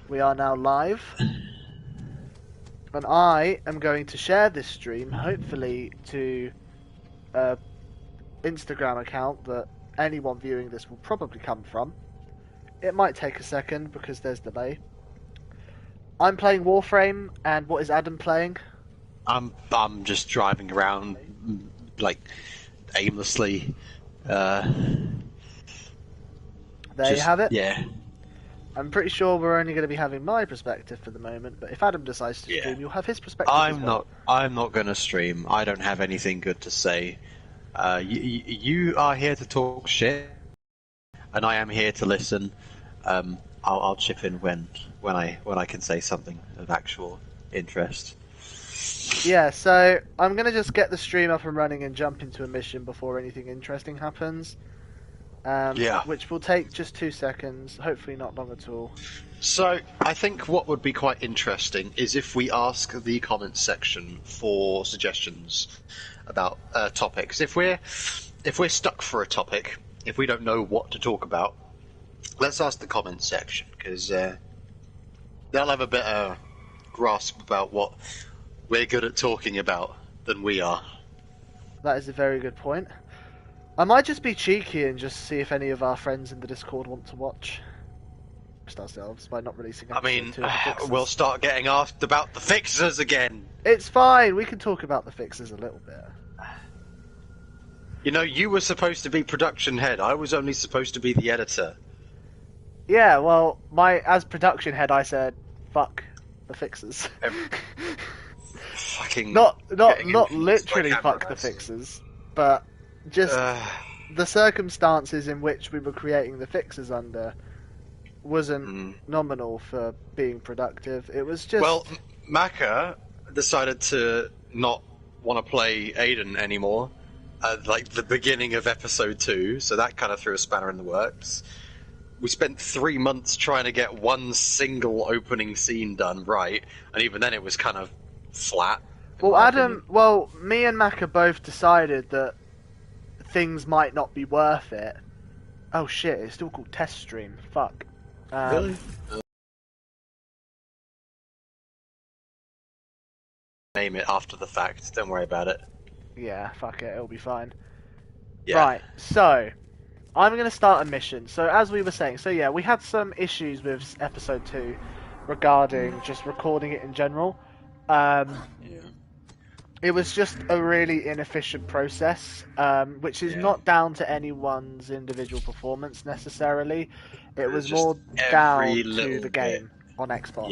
We are now live. And I am going to share this stream, hopefully, to an Instagram account that anyone viewing this will probably come from. It might take a second because there's delay. I'm playing Warframe, and what is Adam playing? I'm just driving around, like, aimlessly. There you have it. Yeah. I'm pretty sure we're only going to be having my perspective for the moment, but if Adam decides to stream, you'll have his perspective as well. I'm not going to stream. I don't have anything good to say. You are here to talk shit, and I am here to listen. I'll chip in when I can say something of actual interest. Yeah, so I'm going to just get the stream up and running and jump into a mission before anything interesting happens. Which will take just 2 seconds, hopefully not long at all. So, I think what would be quite interesting is if we ask the comments section for suggestions about topics. If we're stuck for a topic, if we don't know what to talk about, let's ask the comments section, because they'll have a better grasp about what we're good at talking about than we are. That is a very good point. I might just be cheeky and just see if any of our friends in the Discord want to watch just ourselves by not releasing episode 2 of the fixes. We'll start getting asked about the fixers again. It's fine, we can talk about the fixes a little bit. You know, you were supposed to be production head, I was only supposed to be the editor. Yeah, well, as production head I said, fuck the fixes. Fucking not literally fuck the fixes, but just the circumstances in which we were creating the fixes under wasn't nominal for being productive. It was just... Well, Maka decided to not want to play Aiden anymore at like the beginning of episode 2, so that kind of threw a spanner in the works. We spent 3 months trying to get one single opening scene done right, and even then it was kind of flat. Well, me and Maka both decided that things might not be worth it. Oh shit, it's still called test stream. Fuck. Really? Name it after the fact, don't worry about it. Yeah, fuck it, it'll be fine. Yeah. Right, so I'm going to start a mission. So as we were saying, we had some issues with episode 2 regarding just recording it in general. It was just a really inefficient process, which is not down to anyone's individual performance necessarily. It was more down to the game on Xbox.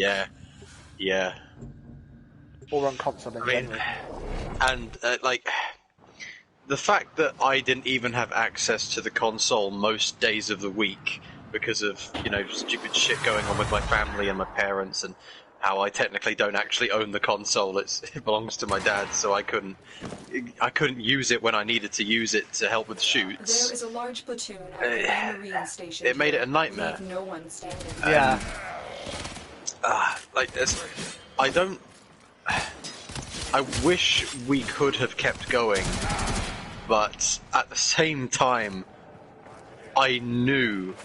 Yeah. Or on console in general. And, the fact that I didn't even have access to the console most days of the week because of, stupid shit going on with my family and my parents, and how I technically don't actually own the console. It belongs to my dad, so I couldn't use it when I needed to use it to help with shoots. There is a large platoon at the Marine station. It made it a nightmare. No one standing. Yeah. I wish we could have kept going, but at the same time, I knew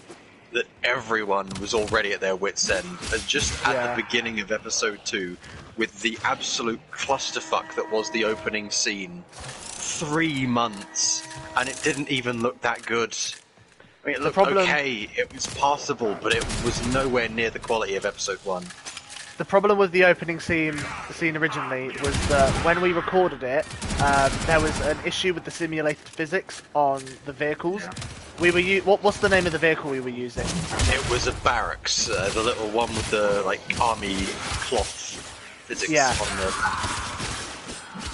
that everyone was already at their wits' end, and just at the beginning of episode 2, with the absolute clusterfuck that was the opening scene, 3 months, and it didn't even look that good. I mean, it looked okay, it was passable, but it was nowhere near the quality of episode 1. The problem with the opening scene originally was that when we recorded it, there was an issue with the simulated physics on the vehicles. We were what's the name of the vehicle we were using? It was a barracks, the little one with the army cloth physics on the.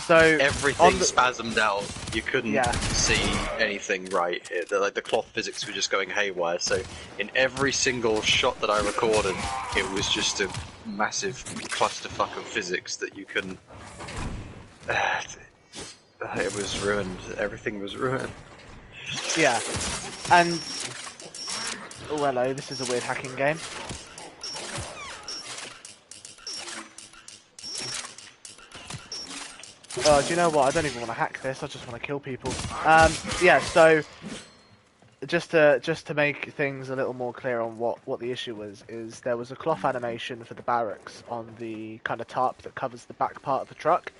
So everything spasmed out. You couldn't see anything right. The cloth physics were just going haywire. So in every single shot that I recorded, it was just a massive clusterfuck of physics that you couldn't. It was ruined. Everything was ruined. Yeah, and oh hello, this is a weird hacking game. Oh, do you know what? I don't even want to hack this. I just want to kill people. So just to make things a little more clear on what the issue was, is there was a cloth animation for the barracks on the kind of tarp that covers the back part of the truck,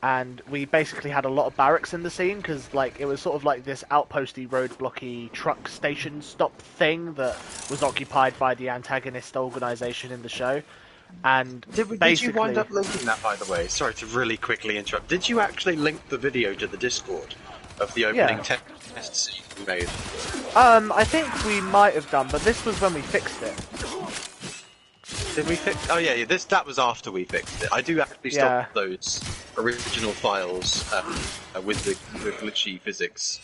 and we basically had a lot of barracks in the scene because like it was sort of like this outposty roadblocky truck station stop thing that was occupied by the antagonist organization in the show. And did you wind up linking that, by the way? Sorry to really quickly interrupt. Did you actually link the video to the Discord of the opening test scene we made? I think we might have done, but this was when we fixed it. Did we fix? Oh yeah, that was after we fixed it. I do actually stop those original files with the glitchy physics.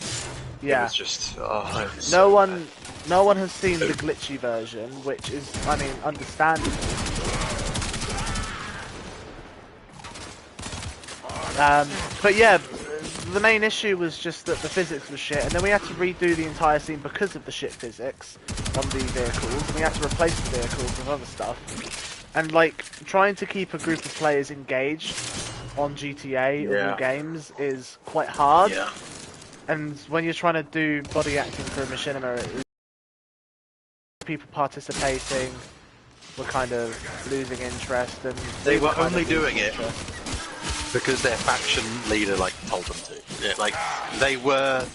Yeah. It was just no one has seen the glitchy version, which is, I mean, understandable. But yeah, the main issue was just that the physics was shit, and then we had to redo the entire scene because of the shit physics on the vehicles, and we had to replace the vehicles with other stuff. And like, trying to keep a group of players engaged on GTA or all games is quite hard. Yeah. And when you're trying to do body acting for a machinima, people participating were kind of losing interest, and they were only doing it because their faction leader like told them to. Yeah, like they were,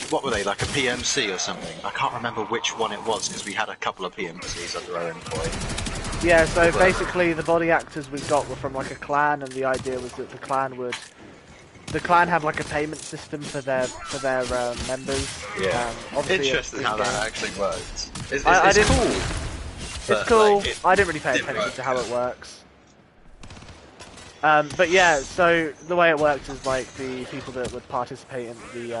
what were they, like a PMC or something? I can't remember which one it was because we had a couple of PMCs under our employ. Yeah, so basically the body actors we got were from like a clan, and the idea was that the clan had like a payment system for their members. Yeah, interesting how that actually works. It's cool. It's cool. Like, I didn't really pay attention to how it works. But yeah, so the way it works is like the people that would participate in the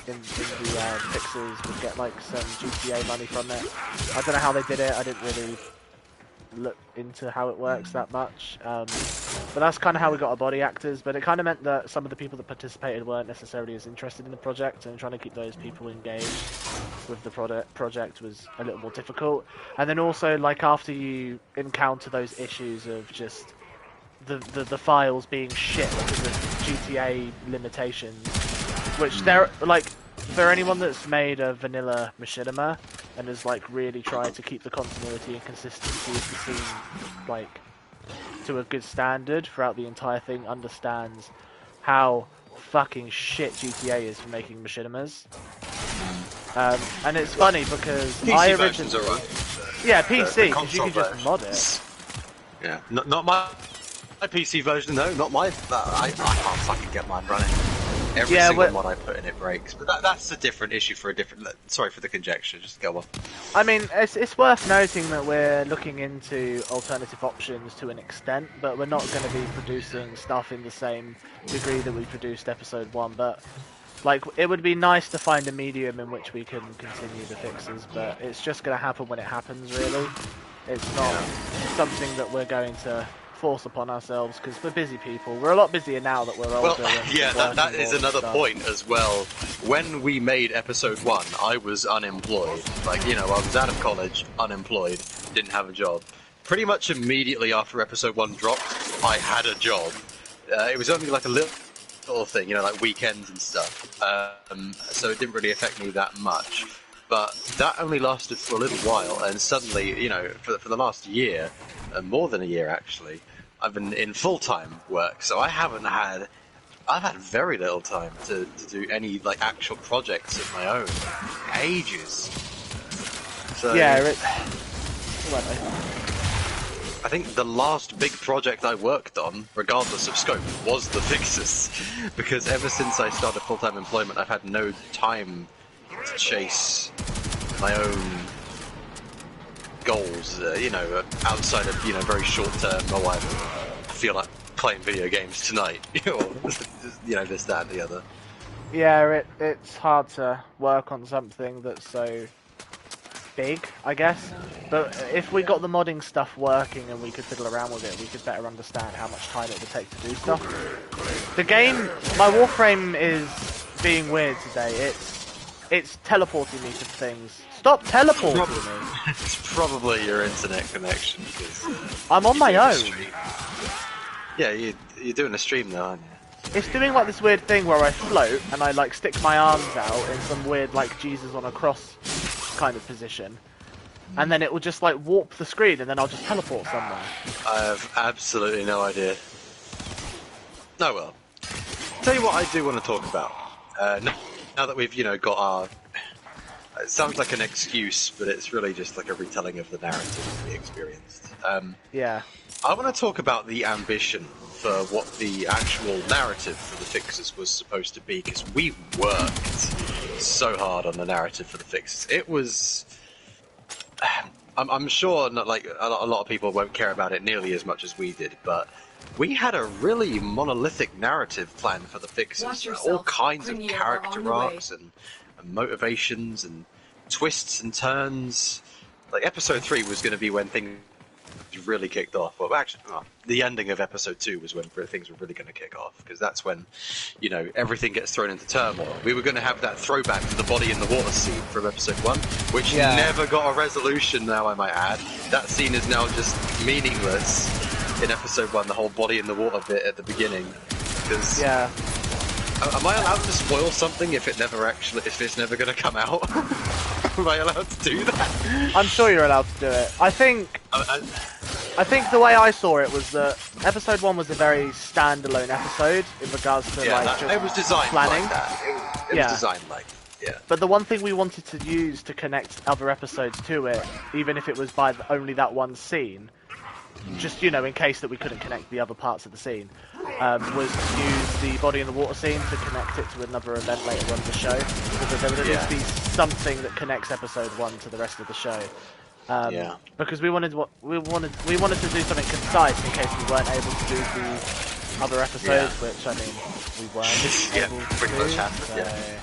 fixes would get like some GTA money from it. I don't know how they did it. I didn't really look into how it works that much. But that's kind of how we got our body actors. But it kind of meant that some of the people that participated weren't necessarily as interested in the project, and trying to keep those people engaged with the project was a little more difficult. And then also, like, after you encounter those issues of just the files being shit because of GTA limitations, which they're like, for anyone that's made a vanilla machinima and has like really tried to keep the continuity and consistency of the scene like to a good standard throughout the entire thing, understands how fucking shit GTA is for making machinimas. And it's funny because PC I versions originally, are right. yeah, PC, because you console can just mod it. Yeah, not my PC version though. Not my. I can't fucking get mine running. Every single mod I put in it breaks. But that's a different issue for a different. Sorry for the conjecture. Just go on. I mean, it's worth noting that we're looking into alternative options to an extent, but we're not going to be producing stuff in the same degree that we produced episode 1. But like, it would be nice to find a medium in which we can continue the fixes, but it's just going to happen when it happens, really. It's not something that we're going to force upon ourselves because we're busy people. We're a lot busier now that we're older. Well, yeah, that is another point as well. When we made episode 1, I was unemployed. Like, you know, I was out of college, unemployed, didn't have a job. Pretty much immediately after episode 1 dropped, I had a job. It was only like a little thing, you know, like weekends and stuff. So it didn't really affect me that much. But that only lasted for a little while, and suddenly, you know, for the last year, more than a year actually, I've been in full-time work, so I've had very little time to do any like actual projects of my own. Ages. So yeah, I think the last big project I worked on, regardless of scope, was the fixes, because ever since I started full-time employment, I've had no time to chase my own goals, you know, outside of, you know, very short-term, I feel like playing video games tonight, or, you know, this, that, and the other. Yeah, it's hard to work on something that's so big, I guess. But if we got the modding stuff working and we could fiddle around with it, we could better understand how much time it would take to do stuff. The game, my Warframe is being weird today. It's teleporting me to things. Stop teleporting me! It's probably your internet connection. I'm on my own. Yeah, you're doing a stream now, aren't you? it's doing like this weird thing where I float and I like stick my arms out in some weird like Jesus on a cross kind of position, and then it will just like warp the screen and then I'll just teleport somewhere. I have absolutely no idea. Oh well. Tell you what I do want to talk about. Now that we've, got our... It sounds like an excuse, but it's really just like a retelling of the narrative we experienced. Yeah. I want to talk about the ambition for what the actual narrative for the fixes was supposed to be, because we worked so hard on the narrative for the fixes. It was... I'm sure not, like a lot of people won't care about it nearly as much as we did, but we had a really monolithic narrative plan for the fixes. All kinds of character arcs and motivations and twists and turns. Like episode 3 was going to be when things really kicked off. Well, actually, the ending of episode 2 was when things were really going to kick off, because that's when, everything gets thrown into turmoil. We were going to have that throwback to the body in the water scene from episode 1, which never got a resolution. Now I might add, that scene is now just meaningless in episode 1. The whole body in the water bit at the beginning, because am I allowed to spoil something if it's never going to come out? Am I allowed to do that? I'm sure you're allowed to do it. I think the way I saw it was that episode 1 was a very standalone episode in regards to it was designed planning. like that. It was designed like But the one thing we wanted to use to connect other episodes to it, even if it was by only that one scene, just in case that we couldn't connect the other parts of the scene, was to use the body in the water scene to connect it to another event later on in the show, because there would at least be something that connects episode 1 to the rest of the show. Because we wanted to do something concise in case we weren't able to do the other episodes, which I mean we weren't able to pretty much happened.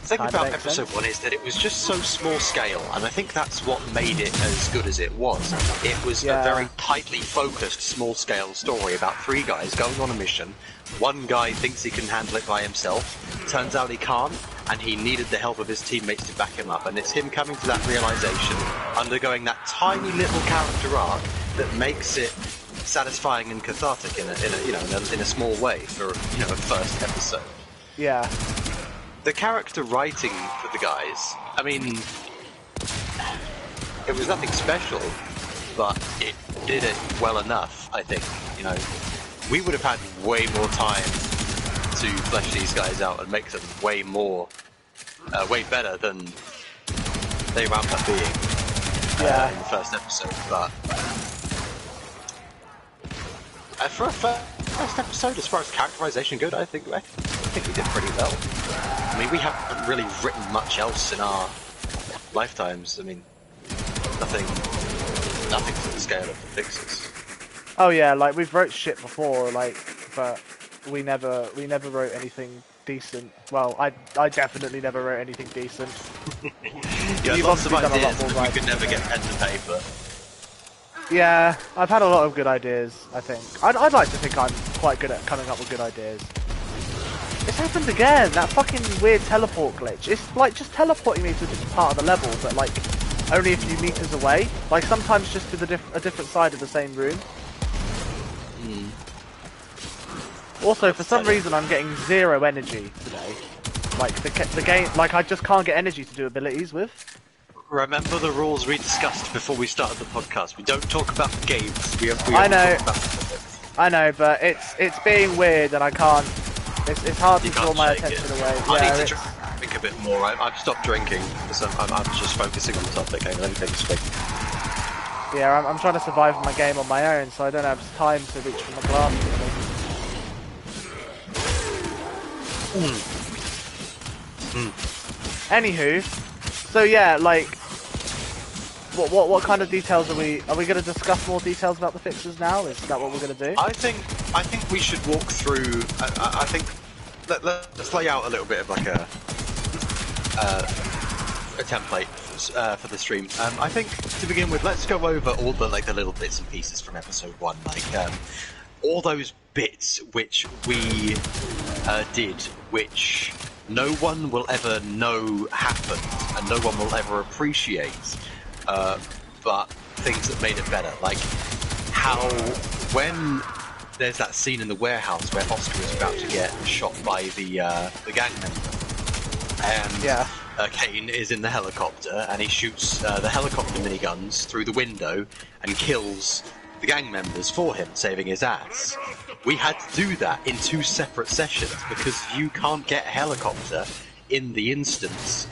The thing about episode 1 is that it was just so small scale, and I think that's what made it as good as it was. It was a very tightly focused, small scale story about 3 guys going on a mission. One guy thinks he can handle it by himself, turns out he can't, and he needed the help of his teammates to back him up, and it's him coming to that realization, undergoing that tiny little character arc that makes it satisfying and cathartic in a small way for a first episode. Yeah. The character writing for the guys, I mean, it was nothing special, but it did it well enough, I think. We would have had way more time to flesh these guys out and make them way better than they wound up being in the first episode. But for a first episode, as far as characterization goes, I think we did pretty well. I mean, we haven't really written much else in our lifetimes. I mean, nothing to the scale of the fixes. Oh yeah, like we've wrote shit before, but we never wrote anything decent. Well, I definitely never wrote anything decent. You had lots of ideas, but you could never get pen to paper. Yeah, I've had a lot of good ideas, I think. I'd like to think I'm quite good at coming up with good ideas. It's happened again, that fucking weird teleport glitch. It's like just teleporting me to a different part of the level, but like only a few meters away. Like sometimes just to a different side of the same room. Also, for some reason I'm getting 0 energy today. Like the game, like I just can't get energy to do abilities with. Remember the rules we discussed before we started the podcast. We don't talk about the games. We I know. Talk about I know, but it's being weird and I can't. It's hard to draw my attention away. I need to drink a bit more. I've stopped drinking because I'm just focusing on the topic. I don't think speak. Yeah, I'm trying to survive my game on my own, so I don't have time to reach for my glass. Anywho, so yeah, like, what kind of details are we going to discuss? More details about the fixes now? Is that what we're going to do? I think we should walk through. I think let's lay out a little bit of like a template for the stream. I think to begin with, let's go over all the the little bits and pieces from episode 1, all those bits which we did, which no one will ever know happened, and no one will ever appreciate, but things that made it better, like how when there's that scene in the warehouse where Oscar is about to get shot by the gang member, and Kane is in the helicopter, and he shoots the helicopter miniguns through the window and kills the gang members for him, saving his ass. We had to do that in 2 separate sessions because you can't get a helicopter in the instance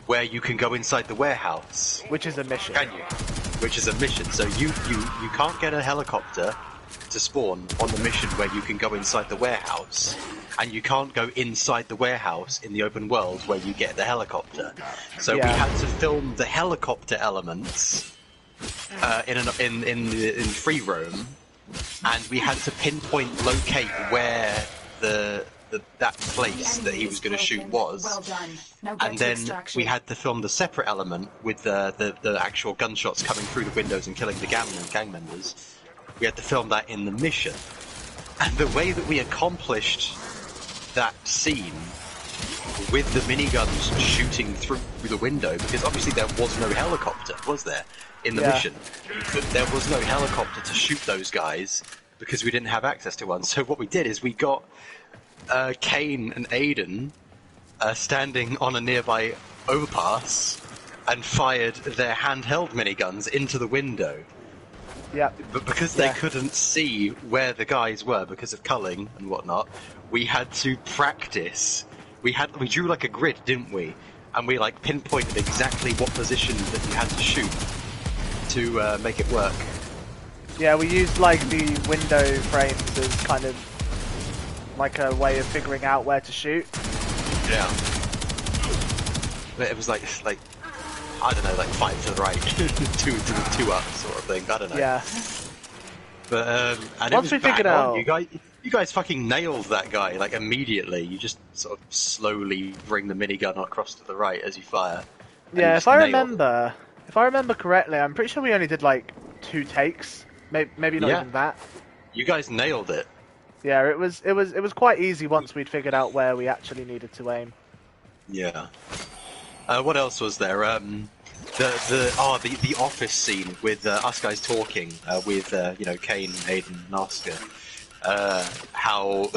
where you can go inside the warehouse. Which is a mission. Can you? Which is a mission. So you can't get a helicopter to spawn on the mission where you can go inside the warehouse, and you can't go inside the warehouse in the open world where you get the helicopter. So we had to film the helicopter elements in free roam, and we had to pinpoint locate where that place that he was going to shoot was. Well done. Now get And to then extraction. we had to film the separate element with the actual gunshots coming through the windows and killing the gang members. We had to film that in the mission. And the way that we accomplished that scene with the miniguns shooting through the window, because obviously there was no helicopter, was there, in the mission? There was no helicopter to shoot those guys because we didn't have access to one. So what we did is we got Kane and Aiden standing on a nearby overpass and fired their handheld miniguns into the window. Yeah. But because they couldn't see where the guys were because of culling and whatnot, we had to practice. We drew like a grid, didn't we? And we like pinpointed exactly what position that you had to shoot to make it work. Yeah, we used like the window frames as kind of like a way of figuring out where to shoot. Yeah. It was like I don't know, like 5 to the right, 2 up sort of thing. I don't know. Yeah. But and Once we figured out, you guys fucking nailed that guy like immediately. You just sort of slowly bring the minigun across to the right as you fire. Yeah, if I remember correctly, I'm pretty sure we only did like 2 takes, maybe not even that. You guys nailed it. Yeah, it was quite easy once we'd figured out where we actually needed to aim. Yeah. What else was there? The office scene with us guys talking with Kane, Aiden, and Oscar. How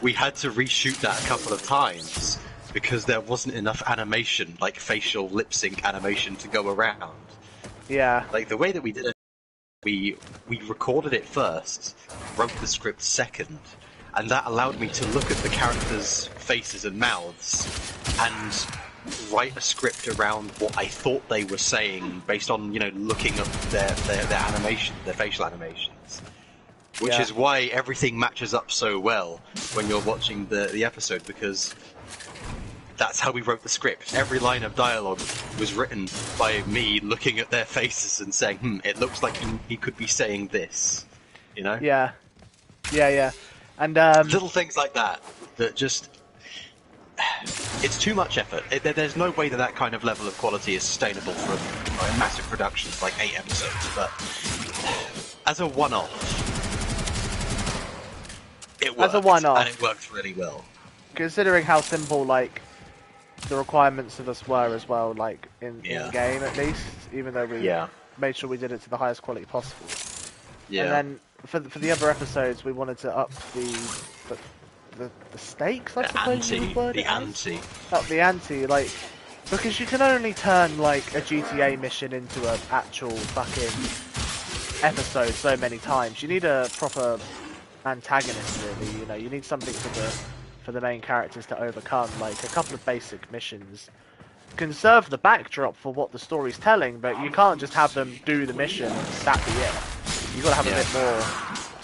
we had to reshoot that a couple of times because there wasn't enough animation, like facial lip sync animation, to go around. Yeah. Like the way that we did it, we recorded it first, wrote the script second, and that allowed me to look at the characters' faces and mouths and write a script around what I thought they were saying based on, looking up their animation, their facial animations. Which is why everything matches up so well when you're watching the episode, because that's how we wrote the script. Every line of dialogue was written by me looking at their faces and saying, it looks like he could be saying this, Yeah. And little things like that just... It's too much effort. There's no way that kind of level of quality is sustainable for a massive production like 8 episodes, but as a one-off, it worked. As a one-off. And it worked really well. Considering how simple, like, the requirements of us were as well, like, in game at least, even though we made sure we did it to the highest quality possible. Yeah. And then, for the other episodes, we wanted to up the stakes, I suppose you would word it as. Up the ante, like, because you can only turn, like, a GTA mission into an actual fucking episode so many times. You need a proper antagonist, really, you need something for the main characters to overcome, like a couple of basic missions. Can serve the backdrop for what the story's telling, but you can't just have them do the mission and that be it. You've got to have a bit more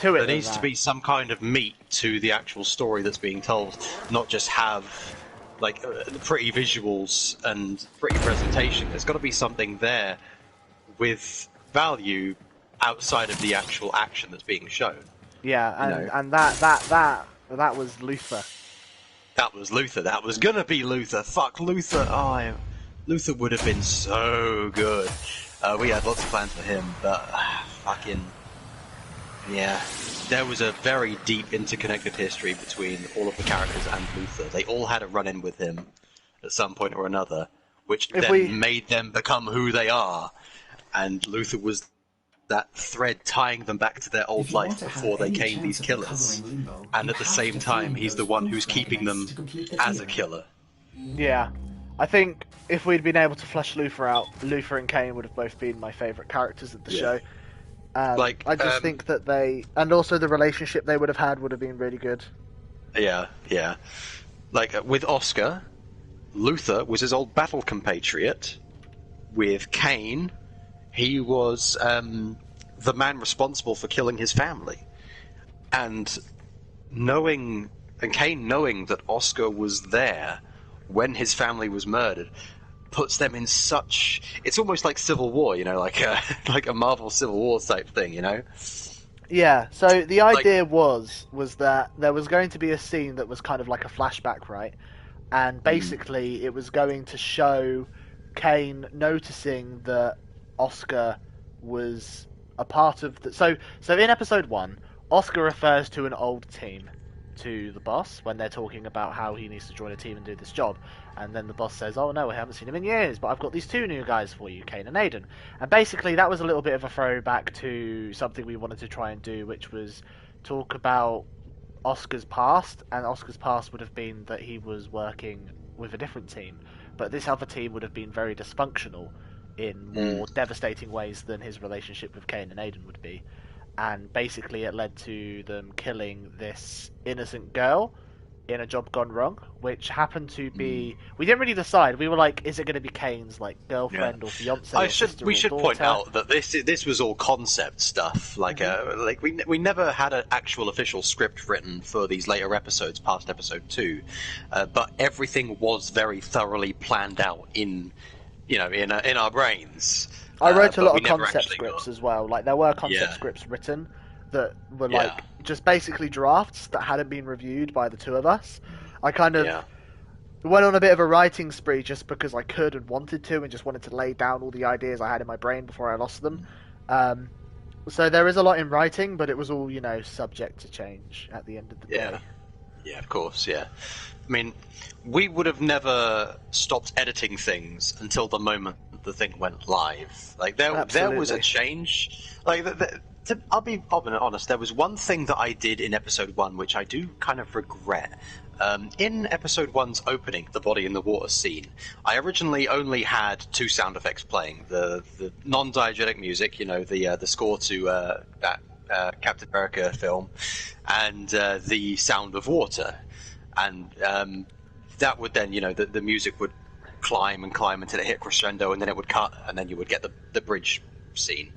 to it. There needs to be some kind of meat to the actual story that's being told, not just have like pretty visuals and pretty presentation. There's got to be something there with value outside of the actual action that's being shown. Yeah, and that was Luther. That was Luther. That was gonna be Luther. Fuck Luther. Oh, Luther would have been so good. We had lots of plans for him, but fucking yeah. There was a very deep interconnected history between all of the characters and Luther. They all had a run-in with him at some point or another, which made them become who they are. And Luther was that thread tying them back to their old If you want life to have before they any came these chance of killers. recovering Limbo, And you at the have same to time, find he's the those one proof who's keeping fragments them to complete the as a team. killer. Yeah. I think if we'd been able to flesh Luther out, Luther and Kane would have both been my favourite characters of the show. Like, I just think that and also the relationship they would have had would have been really good. yeah. Like, with Oscar, Luther was his old battle compatriot. With Kane, he was the man responsible for killing his family. And Kane knowing that Oscar was there when his family was murdered puts them in such... It's almost like Civil War, like a like a Marvel Civil War type thing, Yeah, so the Like, idea was that there was going to be a scene that was kind of like a flashback, right? And basically it was going to show Kane noticing that Oscar was a part of the... So in episode 1, Oscar refers to an old team to the boss when they're talking about how he needs to join a team and do this job. And then the boss says, "Oh no, we haven't seen him in years, but I've got these 2 new guys for you, Kane and Aiden." And basically that was a little bit of a throwback to something we wanted to try and do, which was talk about Oscar's past, and Oscar's past would have been that he was working with a different team, but this other team would have been very dysfunctional in more devastating ways than his relationship with Kane and Aiden would be. And basically it led to them killing this innocent girl in a job gone wrong, which happened to be... We didn't really decide. We were like, is it going to be Kane's girlfriend or fiance or sister we or should daughter? point out that this was all concept stuff. Like we never had an actual official script written for these later episodes past episode 2, but everything was very thoroughly planned out in our brains. I wrote a but lot we of never concept actually scripts got... as well. Like, there were concept Yeah. scripts written that were Yeah. just basically drafts that hadn't been reviewed by the 2 of us. I kind of Yeah. went on a bit of a writing spree just because I could and wanted to, and just wanted to lay down all the ideas I had in my brain before I lost them. So there is a lot in writing, but it was all, subject to change at the end of the day. Yeah, of course, yeah. I mean, we would have never stopped editing things until the moment the thing went live. Like, there was a Absolutely. change. Like, I'll be honest, there was one thing that I did in episode 1 which I do kind of regret. In episode 1's opening, the body in the water scene, I originally only had 2 sound effects playing. The non-diegetic music, the score to that Captain America film, and the sound of water. And that would then, the music would climb until it hit crescendo, and then it would cut, and then you would get the bridge scene.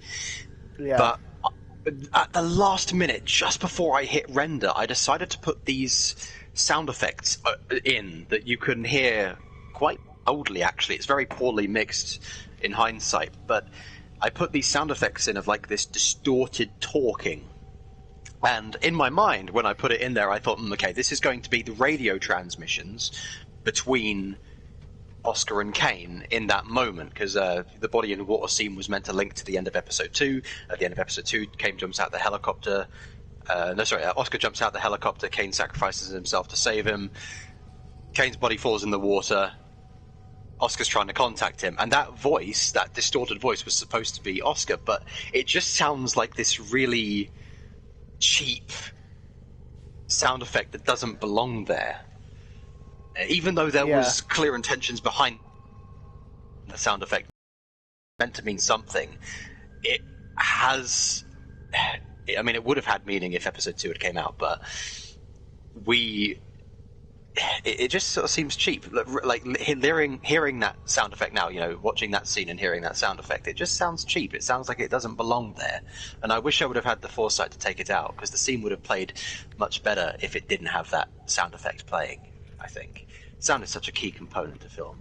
Yeah. But at the last minute, just before I hit render, I decided to put these sound effects in that you can hear quite loudly, actually. It's very poorly mixed in hindsight, but I put these sound effects in of this distorted talking. And in my mind, when I put it in there, I thought, okay, this is going to be the radio transmissions between Oscar and Kane in that moment, because the body in the water scene was meant to link to the end of episode 2. At the end of episode 2, Kane jumps out the helicopter. Oscar jumps out the helicopter. Kane sacrifices himself to save him. Kane's body falls in the water. Oscar's trying to contact him, and that voice, that distorted voice, was supposed to be Oscar, but it just sounds like this really cheap sound effect that doesn't belong there. Even though there was clear intentions behind the sound effect meant to mean something, it has... I mean, it would have had meaning if episode 2 had came out, but it just sort of seems cheap. Like hearing that sound effect now, watching that scene and hearing that sound effect, it just sounds cheap. It sounds like it doesn't belong there. And I wish I would have had the foresight to take it out, because the scene would have played much better if it didn't have that sound effect playing, I think. Sound is such a key component to film.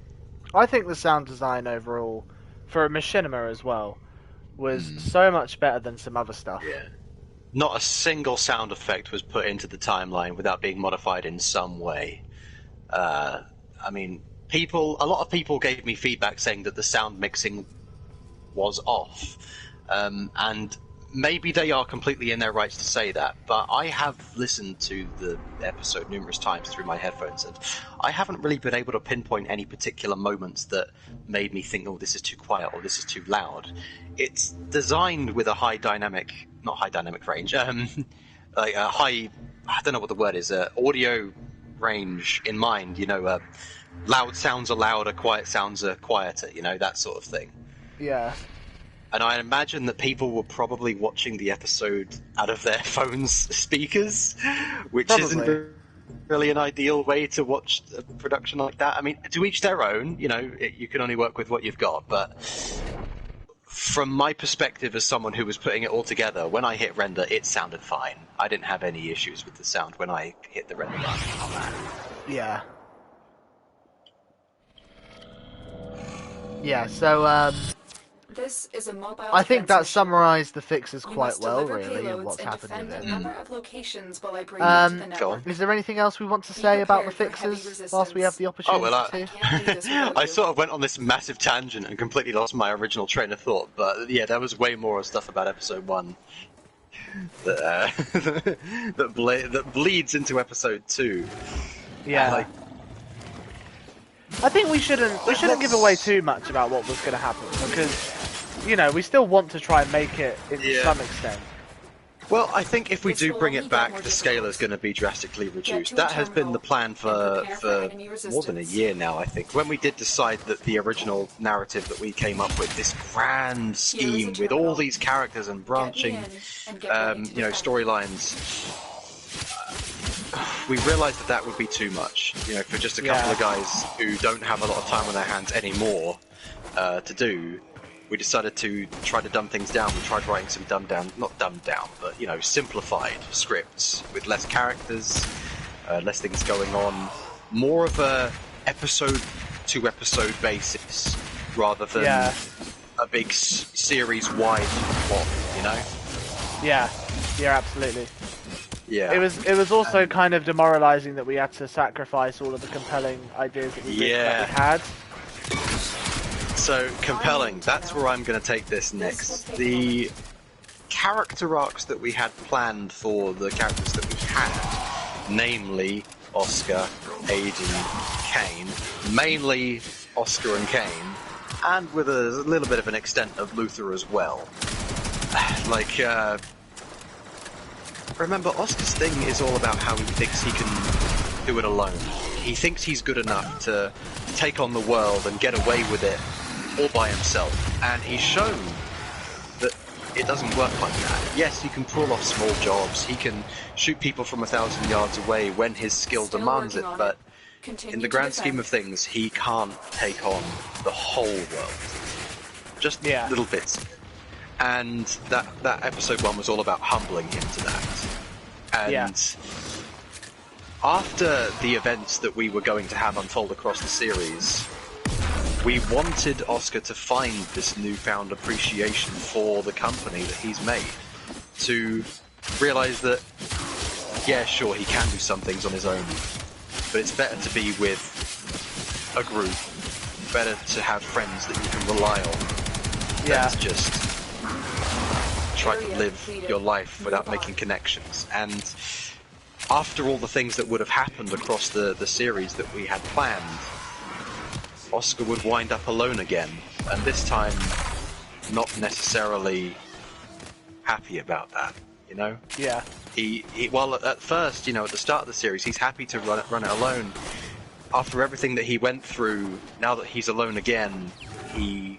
I think the sound design overall, for a machinima as well, was so much better than some other stuff. Yeah. Not a single sound effect was put into the timeline without being modified in some way. I mean, a lot of people gave me feedback saying that the sound mixing was off. And maybe they are completely in their rights to say that, but I have listened to the episode numerous times through my headphones, and I haven't really been able to pinpoint any particular moments that made me think, oh, this is too quiet or this is too loud. It's designed with a not high dynamic range, like a high, I don't know what the word is, audio range in mind, loud sounds are louder, quiet sounds are quieter, that sort of thing. Yeah. And I imagine that people were probably watching the episode out of their phones' speakers, which isn't really an ideal way to watch a production like that. I mean, to each their own, you can only work with what you've got, but from my perspective as someone who was putting it all together, when I hit render, it sounded fine. I didn't have any issues with the sound when I hit the render button on that. Yeah. Yeah, so, This is a mobile I think defense that mission. summarized the fixes You quite must well, deliver really, and payloads what's and happening defend with a it. number of locations while I bring you to the Go network. on. Is there anything else we want to Be say about the prepared for heavy fixes whilst we have the resistance. opportunity Oh, well, to? Can't do this without I you. sort of went on this massive tangent and completely lost my original train of thought, but yeah, there was way more stuff about episode 1 that, that bleeds into episode 2. Yeah. I think we shouldn't give away too much about what was going to happen, because, we still want to try and make it to some extent. Well, I think if we This do will bring only it get back, more the scale is difficult. going to be drastically reduced. to a That has been the terminal plan and for prepare for enemy more than a resistance. year now, I think. When we did decide that the original narrative that we came up with, this grand scheme with all terminal. these characters and branching, Get me in and get ready to defend. storylines, we realised that would be too much. For just a couple of guys who don't have a lot of time on their hands anymore to do. We decided to try to dumb things down. We tried writing some not dumbed down, but simplified scripts with less characters, less things going on, more of a episode to episode basis rather than a big series-wide plot. Yeah, absolutely. Yeah. It was also kind of demoralizing that we had to sacrifice all of the compelling ideas that we had. So, compelling, that's where I'm going to take this next. The character arcs that we had planned for the characters that we had, namely Oscar, Aiden, Kane, mainly Oscar and Kane, and with a little bit of an extent of Luther as well. Remember, Oscar's thing is all about how he thinks he can do it alone. He thinks he's good enough to take on the world and get away with it all by himself, and he's shown that it doesn't work like that. Yes, he can pull off small jobs, he can shoot people from 1,000 yards away when his skill demands it, but in the grand scheme of things, he can't take on the whole world. Just little bits. And that episode 1 was all about humbling him to that. And after the events that we were going to have unfold across the series, we wanted Oscar to find this newfound appreciation for the company that he's made. To realise that, yeah, sure, he can do some things on his own, but it's better to be with a group, better to have friends that you can rely on. Yeah. Than to just try to live your life without making connections. And after all the things that would have happened across the series that we had planned, Oscar would wind up alone again, and this time not necessarily happy about that, Yeah. Well, at first, at the start of the series, he's happy to run it alone. After everything that he went through, now that he's alone again, he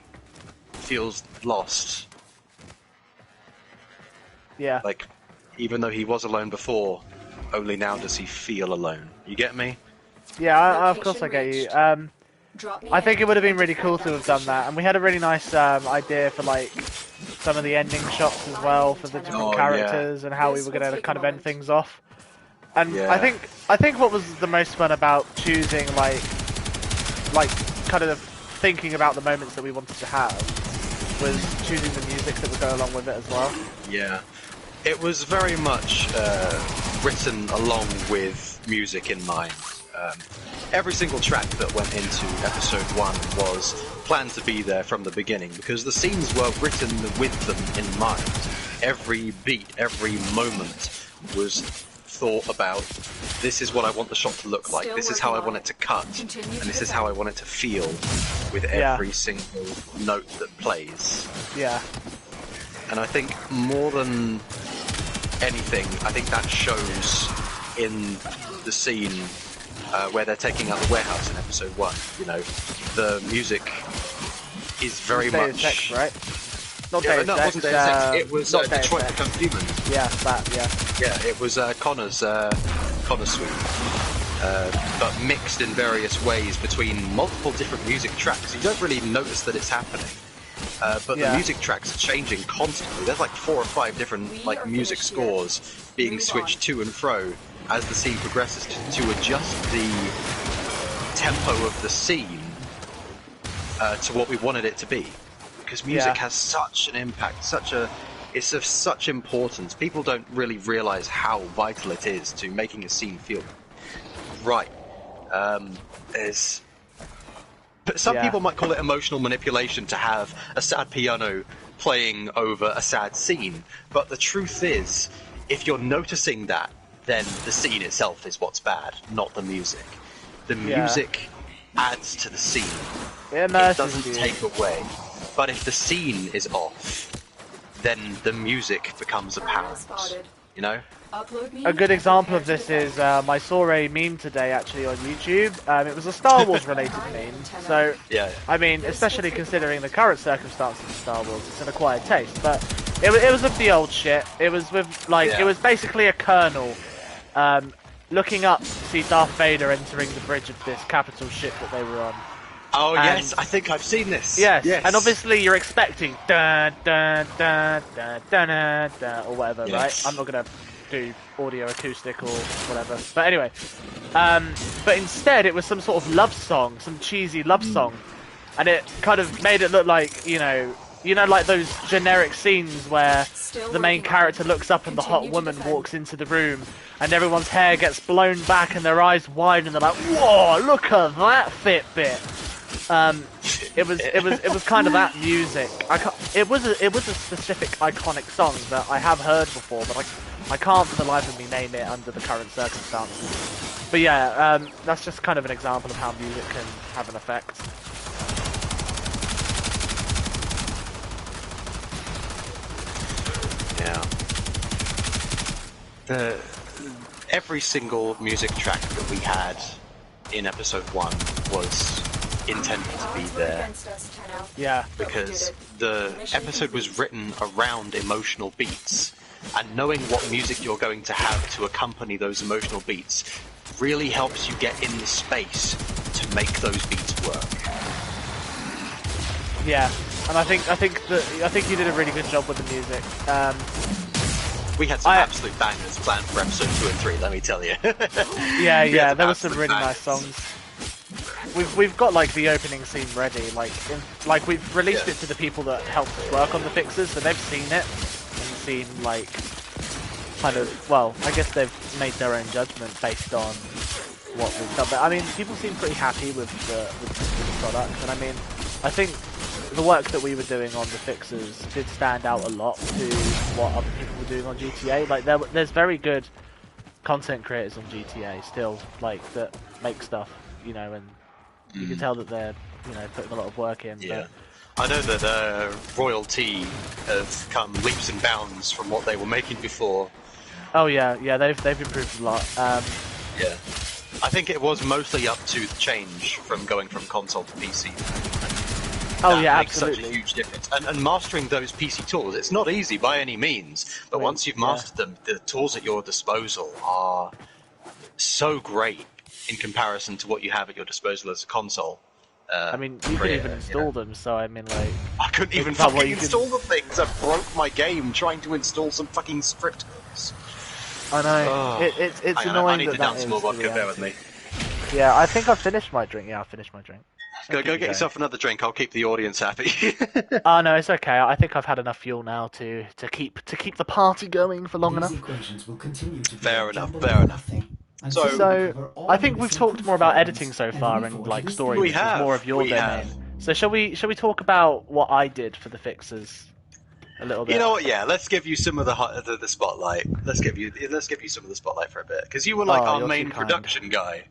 feels lost. Yeah. Even though he was alone before, only now does he feel alone. You get me? Yeah, of course I get you. I think it would have been really cool to have done that, and we had a really nice idea for some of the ending shots as well for the different characters and how we were going to kind of end things off. And I think what was the most fun about choosing kind of thinking about the moments that we wanted to have was choosing the music that would go along with it as well. Yeah, it was very much written along with music in mind. Every single track that went into episode 1 was planned to be there from the beginning, because the scenes were written with them in mind. every beat, every moment was thought about. This is what I want the shot to look like. Still This is how I working want on it to cut, Continue and to this is how I defend. want it to feel with Yeah. every single note that plays. Yeah. And I think more than anything, I think that shows in the scene where they're taking out the warehouse in episode 1. You know, the music is very Deus much. Ex, right? Not Yeah, Deus no, it Ex. wasn't Deus Ex. It was not Deus Detroit Ex. Become Human. Yeah, that. Yeah. Yeah, it was Connor's suite, but mixed in various ways between multiple different music tracks. You don't really notice that it's happening. But Yeah. the music tracks are changing constantly. There's like 4 or 5 different We like are music finished here. scores being Move switched on. to and fro as the scene progresses to adjust the tempo of the scene to what we wanted it to be. Because music Yeah. has such an impact, it's of such importance. People don't really realize how vital it is to making a scene feel right. But some Yeah. people might call it emotional manipulation to have a sad piano playing over a sad scene. But the truth is, if you're noticing that, then the scene itself is what's bad, not the music. The Yeah. music adds to the scene. It It immerses doesn't you. take away. But if the scene is off, then the music becomes apparent. Spotted. You know? Upload me A good and example prepare of to this is defend. I saw a meme today actually on YouTube. It was a Star Wars related meme. So, Yeah. I mean, especially considering the current circumstances of Star Wars, it's an acquired taste. But it was of the old shit. It was with like Yeah. it was basically a colonel looking up to see Darth Vader entering the bridge of this capital ship that they were on. Oh, And- yes, I think I've seen this. Yes, Yes. and obviously you're expecting dun dun dun dun dun dun, dun or whatever, Yes. right? I'm not gonna do audio acoustic or whatever. But anyway, but instead it was some sort of love song, some cheesy love song, and it kind of made it look like like those generic scenes where Still the main working on character it. looks up and the hot Continue to woman defend. walks into the room and everyone's hair gets blown back and their eyes widen and they're like, "Whoa, look at that Fitbit." It was kind of that music. It was a specific iconic song that I have heard before, but I can't for the life of me name it under the current circumstances. But yeah, that's just kind of an example of how music can have an effect. Yeah. Every single music track that we had in episode 1 was intended to be there Against us, Tenno. Yeah, But we did because it. the Mission episode was complete. written around emotional beats, and knowing what music you're going to have to accompany those emotional beats really helps you get in the space to make those beats work. yeah, and I think you did a really good job with the music. We had some I- absolute bangers planned for episode 2 and 3, let me tell you. Yeah, We yeah, had there was some absolute really nice bangers. songs. We've got like the opening scene ready, like we've released Yeah. it to the people that helped us work on the fixes, so they've seen it and seen like kind of, well, I guess they've made their own judgment based on what we've done. But I mean, people seem pretty happy with the product, and I mean, I think the work that we were doing on the fixes did stand out a lot to what other people were doing on GTA. Like there's very good content creators on GTA still, like that make stuff, and you can tell that they're, putting a lot of work in. Yeah. I know that royalty have come leaps and bounds from what they were making before. But, oh yeah, they've improved a lot. Yeah. I think it was mostly up to the change from going from console to PC. Oh That yeah, makes absolutely. such a huge difference. And mastering those PC tools, it's not easy by any means, but I mean, once you've mastered them, the tools at your disposal are so great in comparison to what you have at your disposal as a console. I mean, you can even install them, so I mean, like, I couldn't even about what fucking you can- install the things. I broke my game trying to install some fucking script hooks. I know Oh. it's Hang on, annoying I need that to down that some more is the vodka, bear with reality. me. Yeah, I think I've finished my drink. Yeah, I finished my drink. Go keep you get yourself another drink, I'll keep the audience happy. Oh no, it's okay. I think I've had enough fuel now to keep the party going for long These enough. equations will continue to be Fair a enough, jumble fair of enough. nothing So- until we So cover all I think the we've simple talked more about forms editing so far every and forge like of story, We which is have, more of your we domain. have. So shall we talk about what I did for the fixes? a little bit. You know what? Yeah, let's give you some of the spotlight. Let's give you some of the spotlight for a bit, because you were like our You're main too kind. production guy.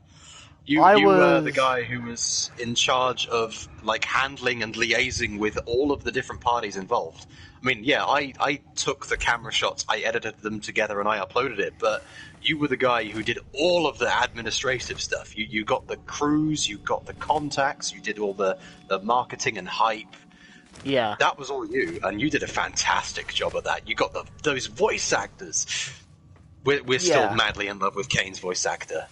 I You were the was- guy who was in charge of like handling and liaising with all of the different parties involved. I mean, yeah, I took the camera shots, I edited them together, and I uploaded it. But you were the guy who did all of the administrative stuff. You got the crews, you got the contacts, you did all the marketing and hype. Yeah. That was all you, and you did a fantastic job of that. You got those voice actors. We're still Yeah. madly in love with Kane's voice actor.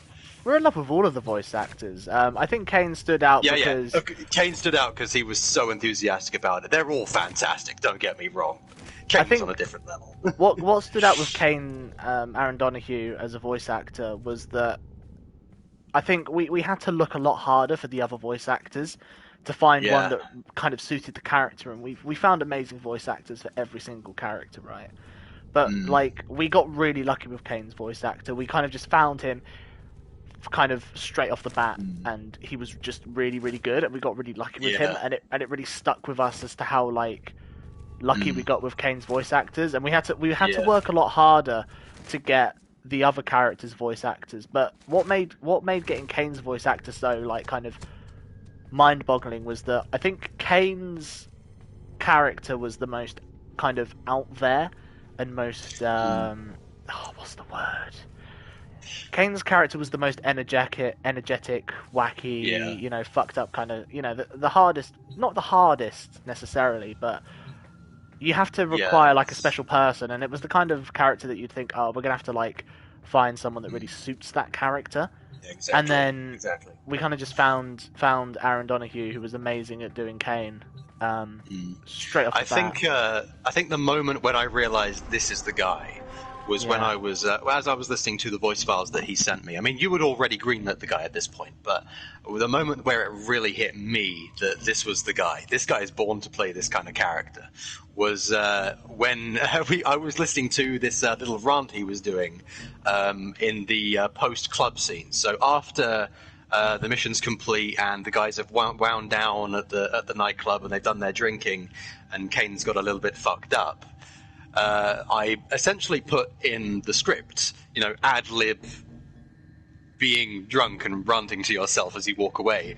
We're in love with all of the voice actors. I think Kane stood out because... Yeah. Kane stood out because he was so enthusiastic about it. They're all fantastic, don't get me wrong. Kane's think on a different level. what stood out with Kane, Aaron Donahue, as a voice actor was that I think we had to look a lot harder for the other voice actors to find one that kind of suited the character, and we found amazing voice actors for every single character, right? But like, we got really lucky with Kane's voice actor. We kind of just found him kind of straight off the bat, and he was just really, really good, and we got really lucky with him, and it really stuck with us as to how like lucky we got with Kane's voice actors, and we had to work a lot harder to get the other characters' voice actors. But what made getting Kane's voice actor so like kind of mind-boggling was that I think Kane's character was the most kind of out there and most what's the word? Kane's character was the most energetic, wacky, you know, fucked up kind of, you know, the hardest, not the hardest necessarily, but you have to require like a special person, and it was the kind of character that you'd think, oh, we're gonna have to like find someone that really suits that character. Exactly. And then we kind of just found Aaron Donahue, who was amazing at doing Kane. Straight off the bat. I think the moment when I realized this is the guy was when I was as I was listening to the voice files that he sent me. I mean, you had already greenlit the guy at this point, but the moment where it really hit me that this was the guy, this guy is born to play this kind of character, was when I was listening to this little rant he was doing in the post-club scene. So after the mission's complete and the guys have wound down at the nightclub and they've done their drinking and Kane's got a little bit fucked up, I essentially put in the script, you know, ad-lib being drunk and ranting to yourself as you walk away.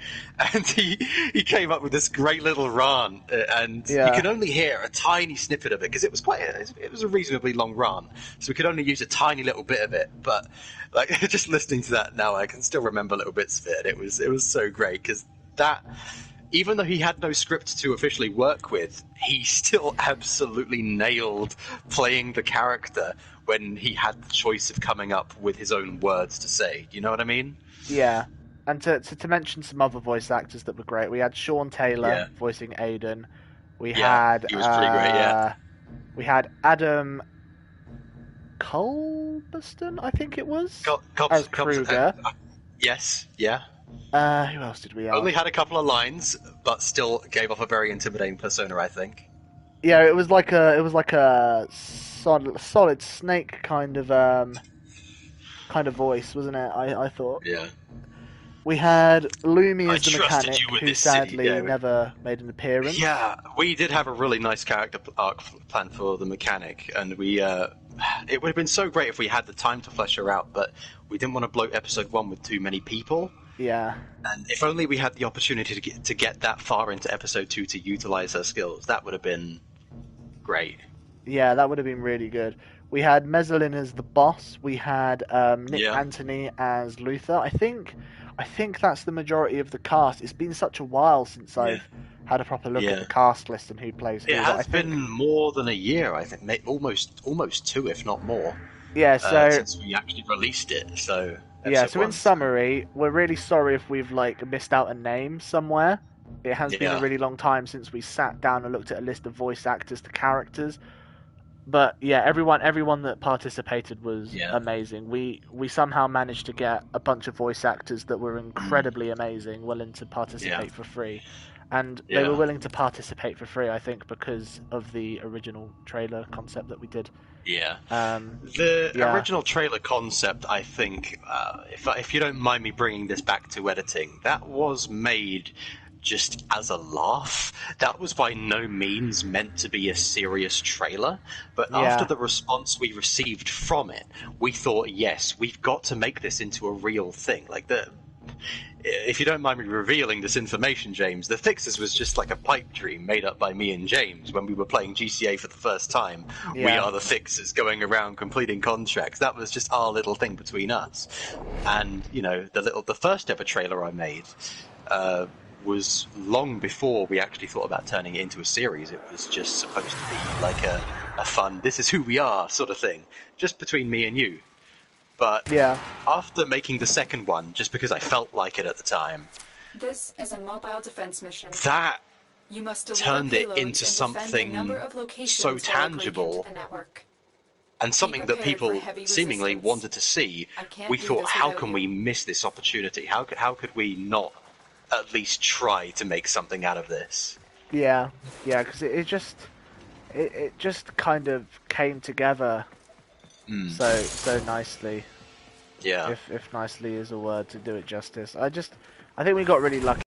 And he came up with this great little rant, and you could only hear a tiny snippet of it because it was a reasonably long rant, so we could only use a tiny little bit of it. But like, just listening to that now, I can still remember little bits of it. It was so great because that, even though he had no script to officially work with, he still absolutely nailed playing the character when he had the choice of coming up with his own words to say. Do you know what I mean? Yeah. And to mention some other voice actors that were great, we had Sean Taylor voicing Aiden. We had he was pretty great, we had Adam Culbertson, I think it was, as Kruger. Yes, yeah. Who else did we have? Only had a couple of lines, but still gave off a very intimidating persona, I think. Yeah, it was like a solid snake kind of voice, wasn't it? I thought. Yeah. We had Lumi as the trusted mechanic, you with who this city, sadly never made an appearance. Yeah, we did have a really nice character arc planned for the mechanic, and we it would have been so great if we had the time to flesh her out, but we didn't want to bloat episode 1 with too many people. Yeah. And if only we had the opportunity to get that far into episode 2 to utilize her skills, that would have been great. Yeah, that would have been really good. We had Mezzalin as the boss. We had Nick Anthony as Luther. I think that's the majority of the cast. It's been such a while since I've had a proper look at the cast list and who plays who. It has been more than a year, I think, almost 2, if not more. Yeah, so since we actually released it. So so in summary, we're really sorry if we've like missed out a name somewhere. It has been a really long time since we sat down and looked at a list of voice actors to characters. But yeah, everyone that participated was amazing. We somehow managed to get a bunch of voice actors that were incredibly amazing, willing to participate for free. And they were willing to participate for free, I think, because of the original trailer concept that we did. Yeah. The original trailer concept, I think, if you don't mind me bringing this back to editing, that was made just as a laugh. That was by no means meant to be a serious trailer, but after the response we received from it, we thought, yes, we've got to make this into a real thing. Like, if you don't mind me revealing this information, James, the Fixers was just like a pipe dream made up by me and James when we were playing GTA for the first time. We are the Fixers going around completing contracts. That was just our little thing between us. And, you know, the first ever trailer I made was long before we actually thought about turning it into a series. It was just supposed to be like a fun, this is who we are sort of thing, just between me and you. But after making the second one, just because I felt like it at the time, This is a mobile defense mission. that You must deliver turned it payloads into and defend a something number of locations so while agreeing tangible to the network. and something that prepared for people heavy seemingly resistance. wanted to see. I can't We do thought, this how without can you. we miss this opportunity? How could we not at least try to make something out of this? Yeah, because it just kind of came together so nicely. Yeah. If nicely is a word to do it justice. I think we got really lucky.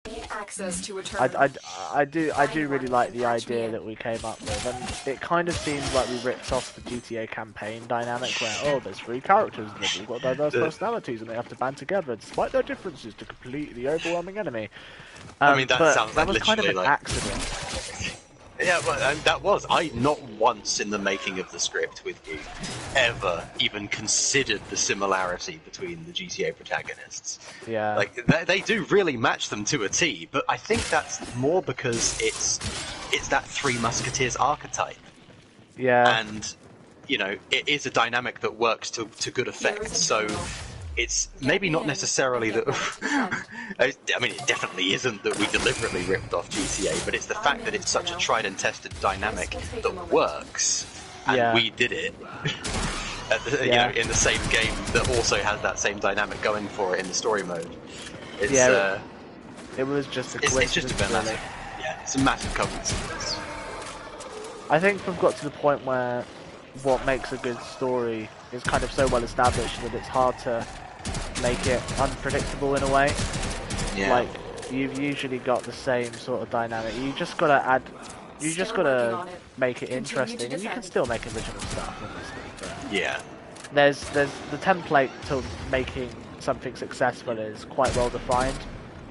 Need access to a terminal. I do really like the idea that we came up with, and it kind of seems like we ripped off the GTA campaign dynamic where there's 3 characters and they've all got diverse personalities and they have to band together despite their differences to complete the overwhelming enemy. I mean, that but sounds that like was kind of an literally like... accident. Yeah, but that was... I not once in the making of the script with you ever even considered the similarity between the GTA protagonists. Yeah. Like, they do really match them to a T, but I think that's more because it's that Three Musketeers archetype. Yeah. And, you know, it is a dynamic that works to good effect, so... It's maybe not necessarily that... I mean, it definitely isn't that we deliberately ripped off GTA, but it's the fact that it's such a tried and tested dynamic that works, and we did it you know, in the same game that also has that same dynamic going for it in the story mode. It's, it was just a coincidence. It's just a really. massive... Yeah, it's a massive coincidence. I think we've got to the point where what makes a good story is kind of so well established that it's hard to make it unpredictable in a way. Yeah. Like, you've usually got the same sort of dynamic. You just gotta make it interesting, and you can still make original stuff, obviously. But Yeah. there's the template to making something successful is quite well defined,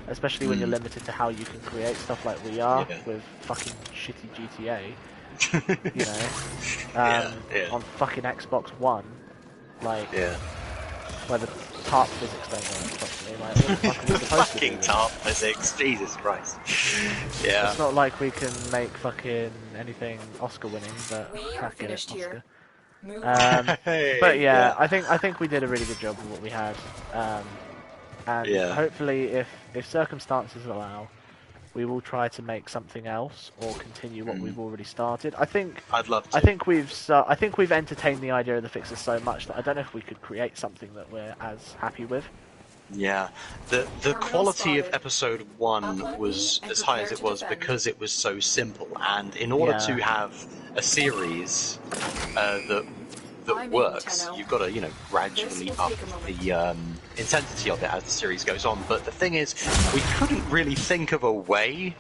especially when you're limited to how you can create stuff like we are with fucking shitty GTA. You know, on fucking Xbox One, like, where the TARP physics don't work properly. Like, what the fuck are we supposed to do? Fucking TARP physics, Jesus Christ. Yeah. It's not like we can make fucking anything Oscar-winning, but We are fuck it, finished Oscar. here. But yeah, I think we did a really good job with what we had, and hopefully, if circumstances allow, we will try to make something else or continue what we've already started. I'd love to. I think we've entertained the idea of the Fixers so much that I don't know if we could create something that we're as happy with. Yeah, the quality of episode 1 was as high as it was because it was so simple, and in order to have a series that works, you've got to gradually up the intensity of it as the series goes on. But the thing is, we couldn't really think of a way.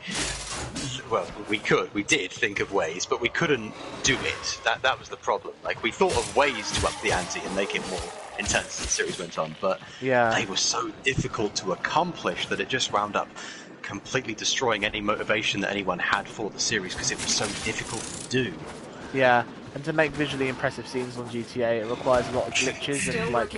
Well, we did think of ways, but we couldn't do it. That was the problem. Like, we thought of ways to up the ante and make it more intense as the series went on, but they were so difficult to accomplish that it just wound up completely destroying any motivation that anyone had for the series because it was so difficult to do. Yeah, and to make visually impressive scenes on GTA, it requires a lot of glitches and like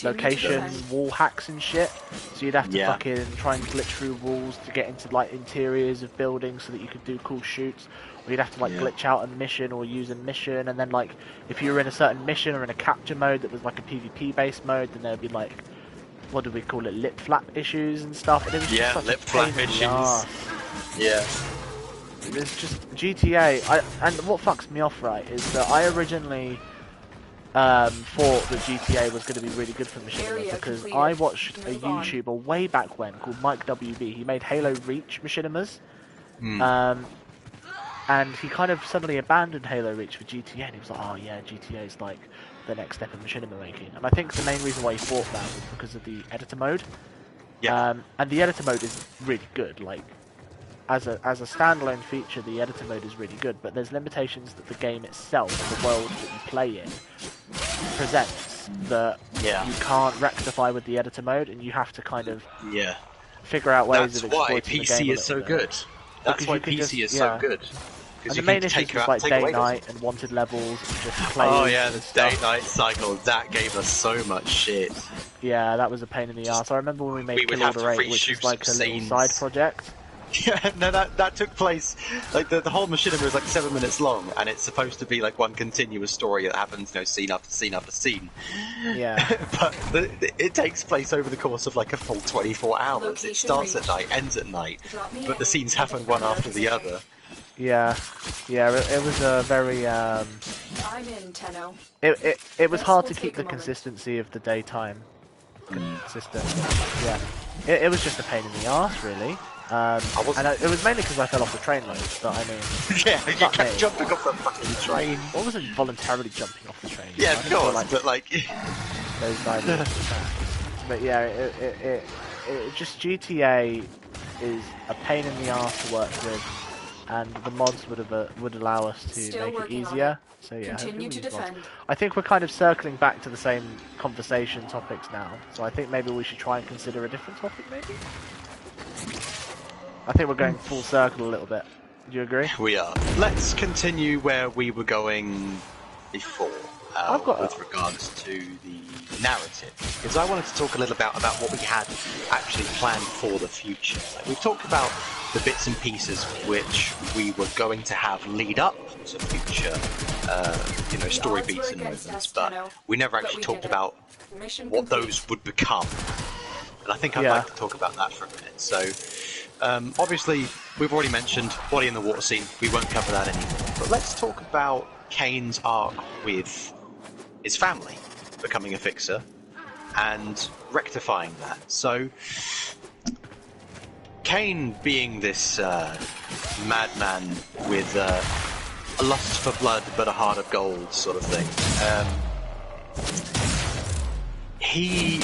location wall hacks and shit. So you'd have to fucking try and glitch through walls to get into like interiors of buildings so that you could do cool shoots. Or you'd have to like glitch out a mission or use a mission, and then like if you were in a certain mission or in a capture mode that was like a PvP based mode, then there'd be like, what do we call it, lip flap issues and stuff. And it was just such lip a flap pain in the issues. arse. Yeah. It's just GTA, and what fucks me off, right, is that I originally thought that GTA was going to be really good for Machinima because I watched a YouTuber way back when called Mike WB. He made Halo Reach Machinimas, and he kind of suddenly abandoned Halo Reach for GTA, and he was like, oh yeah, GTA is like the next step in machinima making. And I think the main reason why he thought that was because of the editor mode. Yeah. And the editor mode is really good. Like, as a standalone feature, the editor mode is really good. But there's limitations that the game itself, the world that you play in, presents that you can't rectify with the editor mode, and you have to kind of figure out ways of exploiting the game. That's why PC is so good. That's why PC is so good. And the main issue is like day-night and wanted levels and just play. Oh yeah, the day-night cycle, that gave us so much shit. Yeah, that was a pain in the ass. I remember when we made Kill Order 8, which was like a little side project. Yeah, no, that took place, like the whole machinima is like 7 minutes long, and it's supposed to be like one continuous story that happens, scene after scene after scene. Yeah. But it takes place over the course of like a full 24 hours. It starts at night, ends at night, but the scenes happen one after the other. Yeah, it was a very I'm in, Tenno. It was hard to keep the consistency of the daytime consistent. Yeah, it was just a pain in the arse, really. And it was mainly because I fell off the train loads, but I mean... Yeah, you kept jumping off the fucking train. I wasn't voluntarily jumping off the train. Yeah, of course, but like... Those guys but yeah, it just GTA is a pain in the arse to work with, and the mods would allow us to make it easier. So yeah, continue to defend. I think we're kind of circling back to the same conversation topics now. So I think maybe we should try and consider a different topic, maybe? I think we're going full circle a little bit. Do you agree? We are. Let's continue where we were going before, with regards to the narrative, because I wanted to talk a little about what we had actually planned for the future. We've talked about the bits and pieces which we were going to have lead up to future, story beats and movements, but we never actually talked about what those would become. And I think I'd like to talk about that for a minute. So, obviously, we've already mentioned body in the water scene. We won't cover that anymore. But let's talk about Kane's arc with his family becoming a fixer and rectifying that. So, Kane being this madman with a lust for blood but a heart of gold sort of thing, he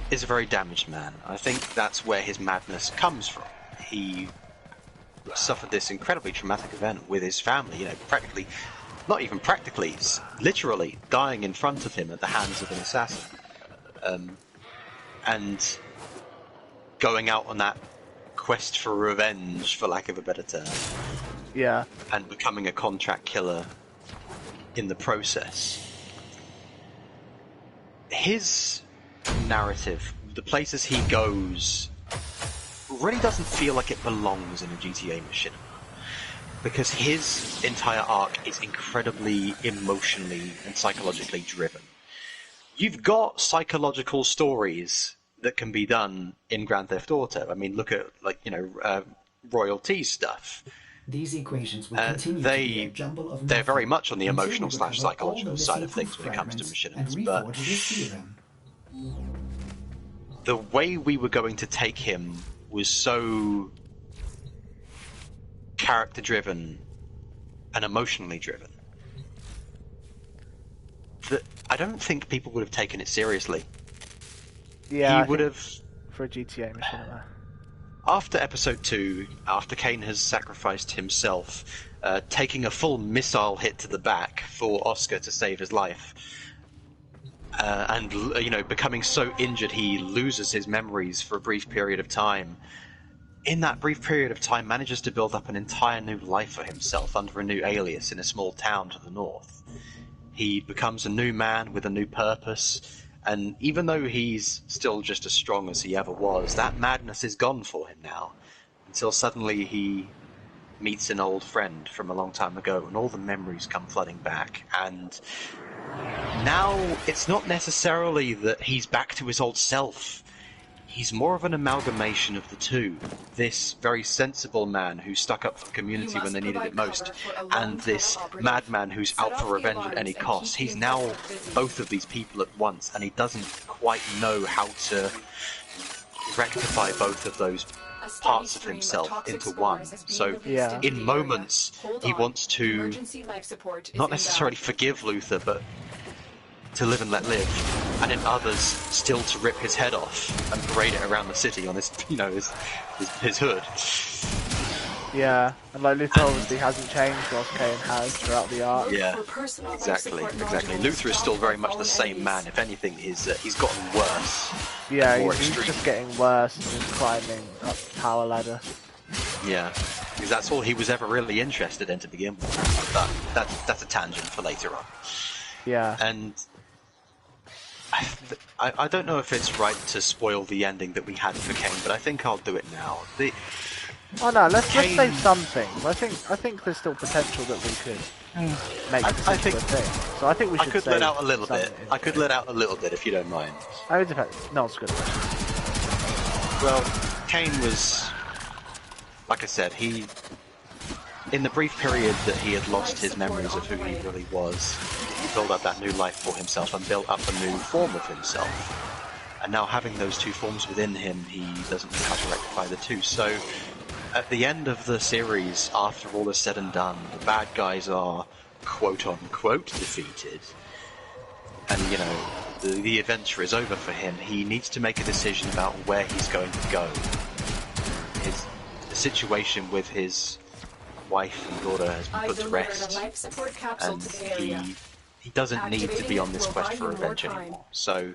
is a very damaged man. I think that's where his madness comes from. He suffered this incredibly traumatic event with his family, practically, not even practically, literally dying in front of him at the hands of an assassin. And going out on that quest for revenge, for lack of a better term. Yeah. And becoming a contract killer in the process. His narrative, the places he goes, really doesn't feel like it belongs in a GTA machinima, because his entire arc is incredibly emotionally and psychologically driven. You've got psychological stories that can be done in Grand Theft Auto. I mean, look at royalty stuff. These equations will continue to be a jumble of they're very much on the until emotional we / recover psychological all the side of missing things when it comes to fragments machinimas, and but reforge this theorem. the way we were going to take him was so character driven and emotionally driven that I don't think people would have taken it seriously. Yeah, he would have, for a GTA machinima. After episode 2, after Kane has sacrificed himself, taking a full missile hit to the back for Oscar to save his life, and becoming so injured he loses his memories for a brief period of time. In that brief period of time, manages to build up an entire new life for himself under a new alias in a small town to the north. He becomes a new man with a new purpose, and even though he's still just as strong as he ever was, that madness is gone for him now, until suddenly he meets an old friend from a long time ago, and all the memories come flooding back, and now it's not necessarily that he's back to his old self. He's more of an amalgamation of the two. This very sensible man who stuck up for the community when they needed it most, and this madman who's out for revenge at any cost. He's now both of these people at once, and he doesn't quite know how to rectify both of those parts of himself into one. So in moments he wants to not necessarily forgive Luther, but to live and let live, and in others still to rip his head off and parade it around the city on his, you know, his hood. Yeah, and like Luther obviously hasn't changed, whilst Kane has throughout the arc. Yeah, exactly. Luther is still very much the same man. If anything, he's gotten worse. Yeah, more he's extreme. just getting worse and just climbing up the power ladder. Yeah, because that's all he was ever really interested in to begin with. But that's a tangent for later on. Yeah. And I don't know if it's right to spoil the ending that we had for Kane, but I think I'll do it now. Oh no, let's save some things. I think there's still potential that we could make this into a thing. So I think we should. I could let out a little bit. I could let out a little bit if you don't mind. Oh, it depends. No, it's good. Well, Kane was, like I said, in the brief period that he had lost his memories of who he really was, he built up that new life for himself and built up a new form of himself. And now having those two forms within him, he doesn't know how to rectify the two. So at the end of the series, after all is said and done, the bad guys are quote-unquote defeated. And, you know, the adventure is over for him. He needs to make a decision about where he's going to go. The situation with his wife and daughter has been put to rest, and he doesn't need to be on this quest for revenge anymore. So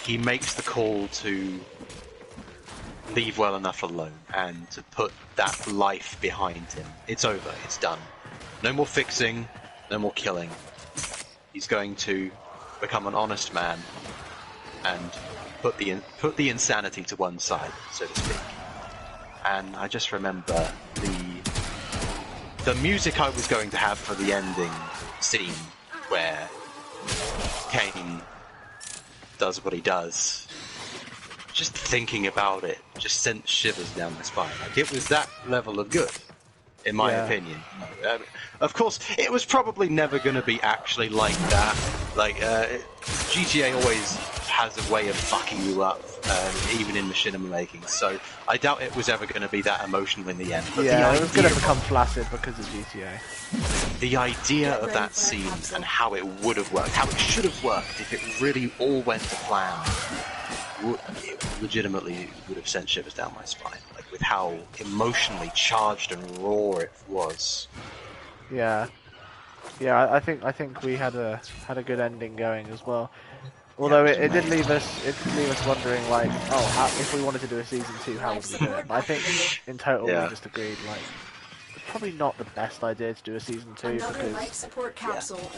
he makes the call to leave well enough alone and to put that life behind him. It's over. It's done. No more fixing. No more killing. He's going to become an honest man and put the insanity to one side, so to speak. And I just remember the music I was going to have for the ending scene where Kane does what he does. Just thinking about it just sent shivers down my spine. Like, it was that level of good, in my opinion. Of course, it was probably never going to be actually like that. Like, GTA always has a way of fucking you up, even in machinima making. So I doubt it was ever going to be that emotional in the end. But yeah, it was going to become flaccid because of GTA. The idea of that scene and how it would have worked, how it should have worked if it really all went to plan, it legitimately would have sent shivers down my spine. Like, with how emotionally charged and raw it was. Yeah, yeah. I think we had a good ending going as well. Although it did leave us wondering, like, if we wanted to do a season 2, how would we do it? But I think in total we just agreed, like, it's probably not the best idea to do a season 2 because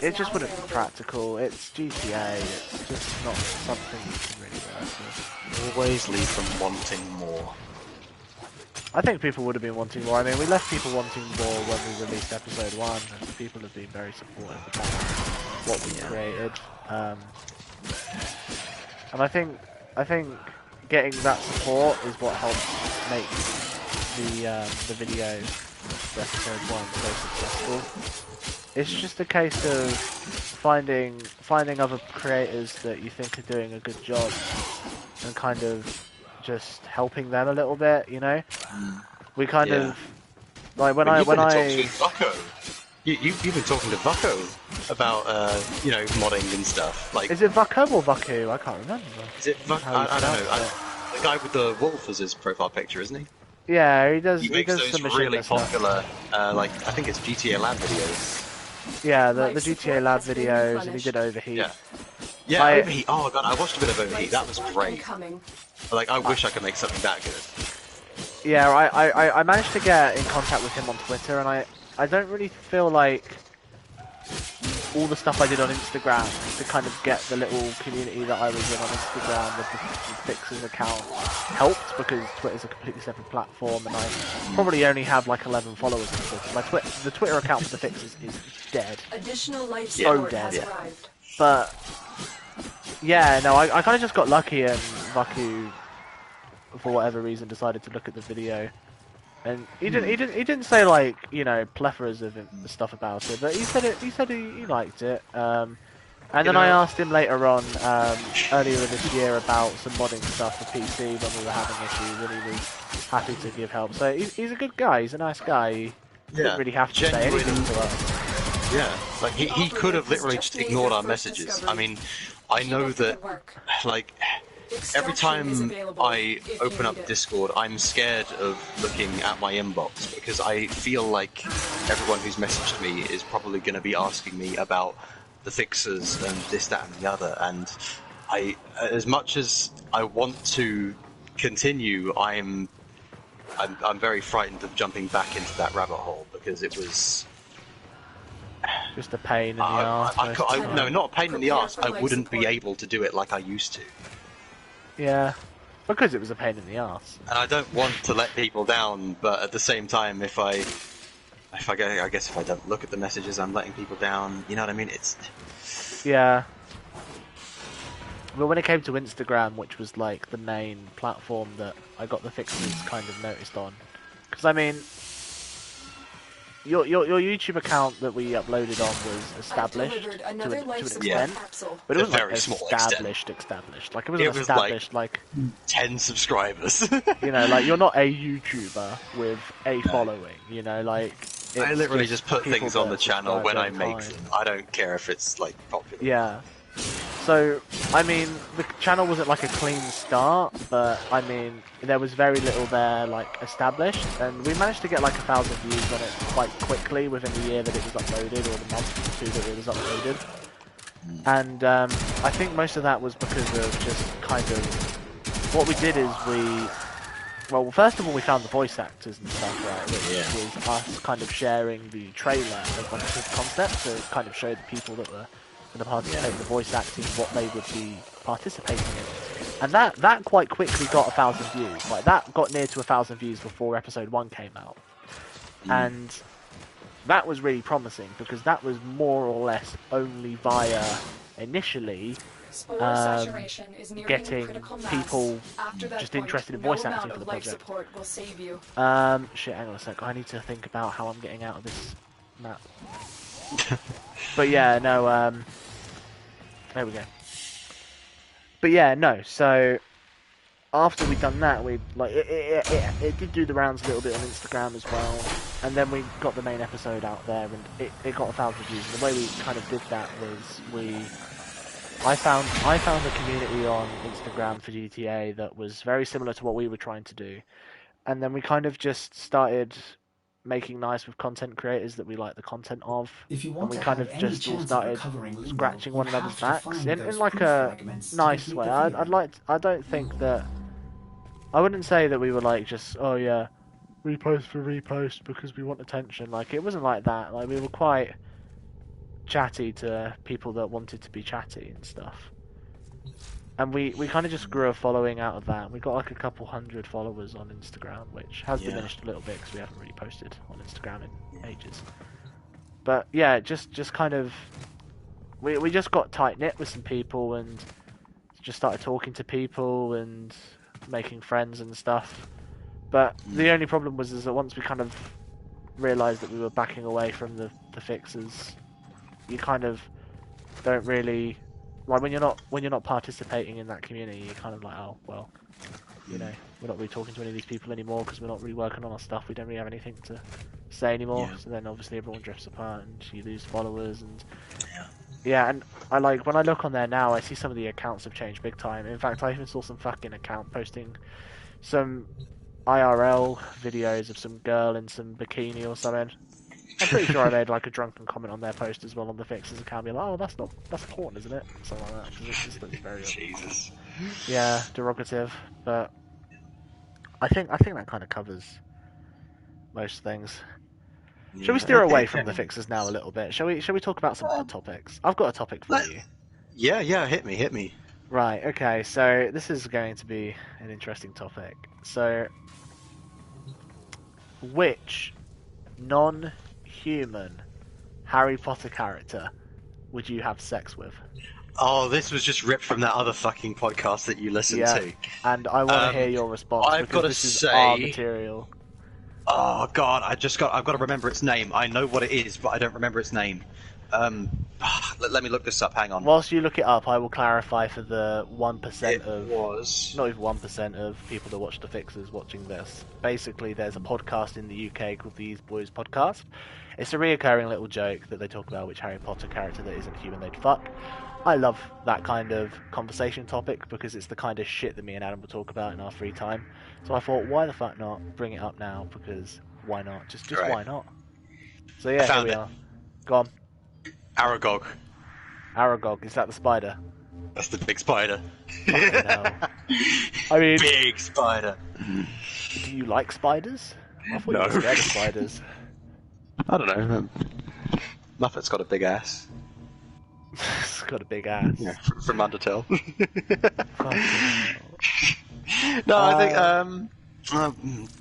it just wouldn't be practical. It's GTA. It's just not something you can really work with. Always leave them wanting more. I think people would have been wanting more. I mean, we left people wanting more when we released episode 1, and people have been very supportive about what we created. And I think getting that support is what helped make the video for episode 1 so successful. It's just a case of finding other creators that you think are doing a good job and kind of just helping them a little bit, you know. We kind of like when I You've been talking to Vucko about modding and stuff. Like, is it Vucko or Vucku? I can't remember. Is it Vucko? I don't know. The guy with the wolf as his profile picture, isn't he? Yeah, he does. He makes those some really popular, I think it's GTA Lab videos. Yeah, the GTA Lab videos, and he did Overheat. Yeah, Overheat. Oh god, I watched a bit of Overheat. That was great. Like, I wish I could make something that good. Yeah, I managed to get in contact with him on Twitter, and I don't really feel like all the stuff I did on Instagram to kind of get the little community that I was in on Instagram with the Fixers account helped, because Twitter's a completely separate platform, and I probably only have like 11 followers on Twitter. The Twitter account for the Fixers is dead. Additional life so dead. But yeah, no, I kind of just got lucky, and Vaku, for whatever reason, decided to look at the video. And he didn't say, like, you know, plethoras of stuff about it, but he said he liked it. And then I asked him later on, earlier this year, about some modding stuff for PC when we were having issues, and he was happy to give help. So he's a good guy. He's a nice guy. He didn't really have to say anything to us. Yeah, like he could have literally just ignored our messages. I mean, I know that, like, every time I open up Discord, I'm scared of looking at my inbox because I feel like everyone who's messaged me is probably going to be asking me about the fixes and this, that, and the other. And as much as I want to continue, I'm very frightened of jumping back into that rabbit hole because it was just a pain in the arse. No, not a pain in the arse. I wouldn't be able to do it like I used to. Yeah, because it was a pain in the arse. And I don't want to let people down, but at the same time, I guess if I don't look at the messages, I'm letting people down. You know what I mean? It's yeah. But when it came to Instagram, which was like the main platform that I got the fixes kind of noticed on, because I mean, your YouTube account that we uploaded on was established to an extent, but it was like established. Like it was established like 10 subscribers. You know, like you're not a YouTuber with a following. You know, like I literally just put things on the channel when I make them. I don't care if it's like popular. Yeah. So, I mean, the channel wasn't like a clean start, but I mean, there was very little there like established, and we managed to get like 1,000 views on it quite quickly within the year that it was uploaded, or the month or two that it was uploaded. And I think most of that was because of just kind of what we did is well, first of all, we found the voice actors and stuff, right, which was us kind of sharing the trailer of like the concept to kind of show the people that were going to participate in the voice acting what they would be participating in. And that quite quickly got 1,000 views. Like, that got near to 1,000 views before episode 1 came out. And that was really promising, because that was more or less only via, initially, getting people just interested in voice acting for the project. Shit, hang on a sec. I need to think about how I'm getting out of this map. But yeah, no, there we go. But yeah, no, so after we'd done that, we like it did do the rounds a little bit on Instagram as well, and then we got the main episode out there, and it got 1,000 views. And the way we kind of did that was I found a community on Instagram for GTA that was very similar to what we were trying to do, and then we kind of just started making nice with content creators that we like the content of, and we kind of just all started scratching one another's backs in like a nice way. I don't think that, I wouldn't say that we were like just, oh yeah, repost for repost because we want attention. Like, it wasn't like that. Like, we were quite chatty to people that wanted to be chatty and stuff. And we kind of just grew a following out of that. We got like a couple hundred followers on Instagram, which has diminished a little bit because we haven't really posted on Instagram in ages. But yeah, just kind of, we just got tight-knit with some people and just started talking to people and making friends and stuff. But the only problem was that once we kind of realised that we were backing away from the fixes, you kind of don't really, like, when you're not participating in that community, you're kind of like, oh well, you know, we're not really talking to any of these people anymore because we're not really working on our stuff. We don't really have anything to say anymore. So then obviously everyone drifts apart and you lose followers. And yeah, and I like, when I look on there now, I see some of the accounts have changed big time. In fact, I even saw some fucking account posting some IRL videos of some girl in some bikini or something. I'm pretty sure I made like a drunken comment on their post as well on the fixes account, be like, oh, that's porn, isn't it? Something like that. Cause it just looks very Jesus. Yeah, derogative. But I think that kind of covers most things. Yeah. Shall we steer away from the fixes now a little bit? Shall we talk about some other topics? I've got a topic for you. Yeah, hit me. Right, okay, so this is going to be an interesting topic. So, which non-human Harry Potter character would you have sex with? Oh, this was just ripped from that other fucking podcast that you listened to. And I want to hear your response. I've got to this say, is our material. Oh god, I've got to remember its name. I know what it is, but I don't remember its name. Let me look this up. Hang on. Whilst you look it up, I will clarify for the 1% It of... was... Not even 1% of people that watch The Fixers watching this. Basically, there's a podcast in the UK called the These Boys Podcast. It's a reoccurring little joke that they talk about which Harry Potter character that isn't human they'd fuck. I love that kind of conversation topic because it's the kind of shit that me and Adam will talk about in our free time. So I thought, why the fuck not bring it up now? Because why not? Just Right. why not? So yeah, here found we it. are. Go on. Aragog. Aragog, is that the spider? That's the big spider. Fucking hell. I mean, Big spider. do you like spiders? I thought you No. were scared of spiders. I don't know. Muppet's got a big ass. It's got a big ass. Yeah, from Undertale. Fucking hell. No, I think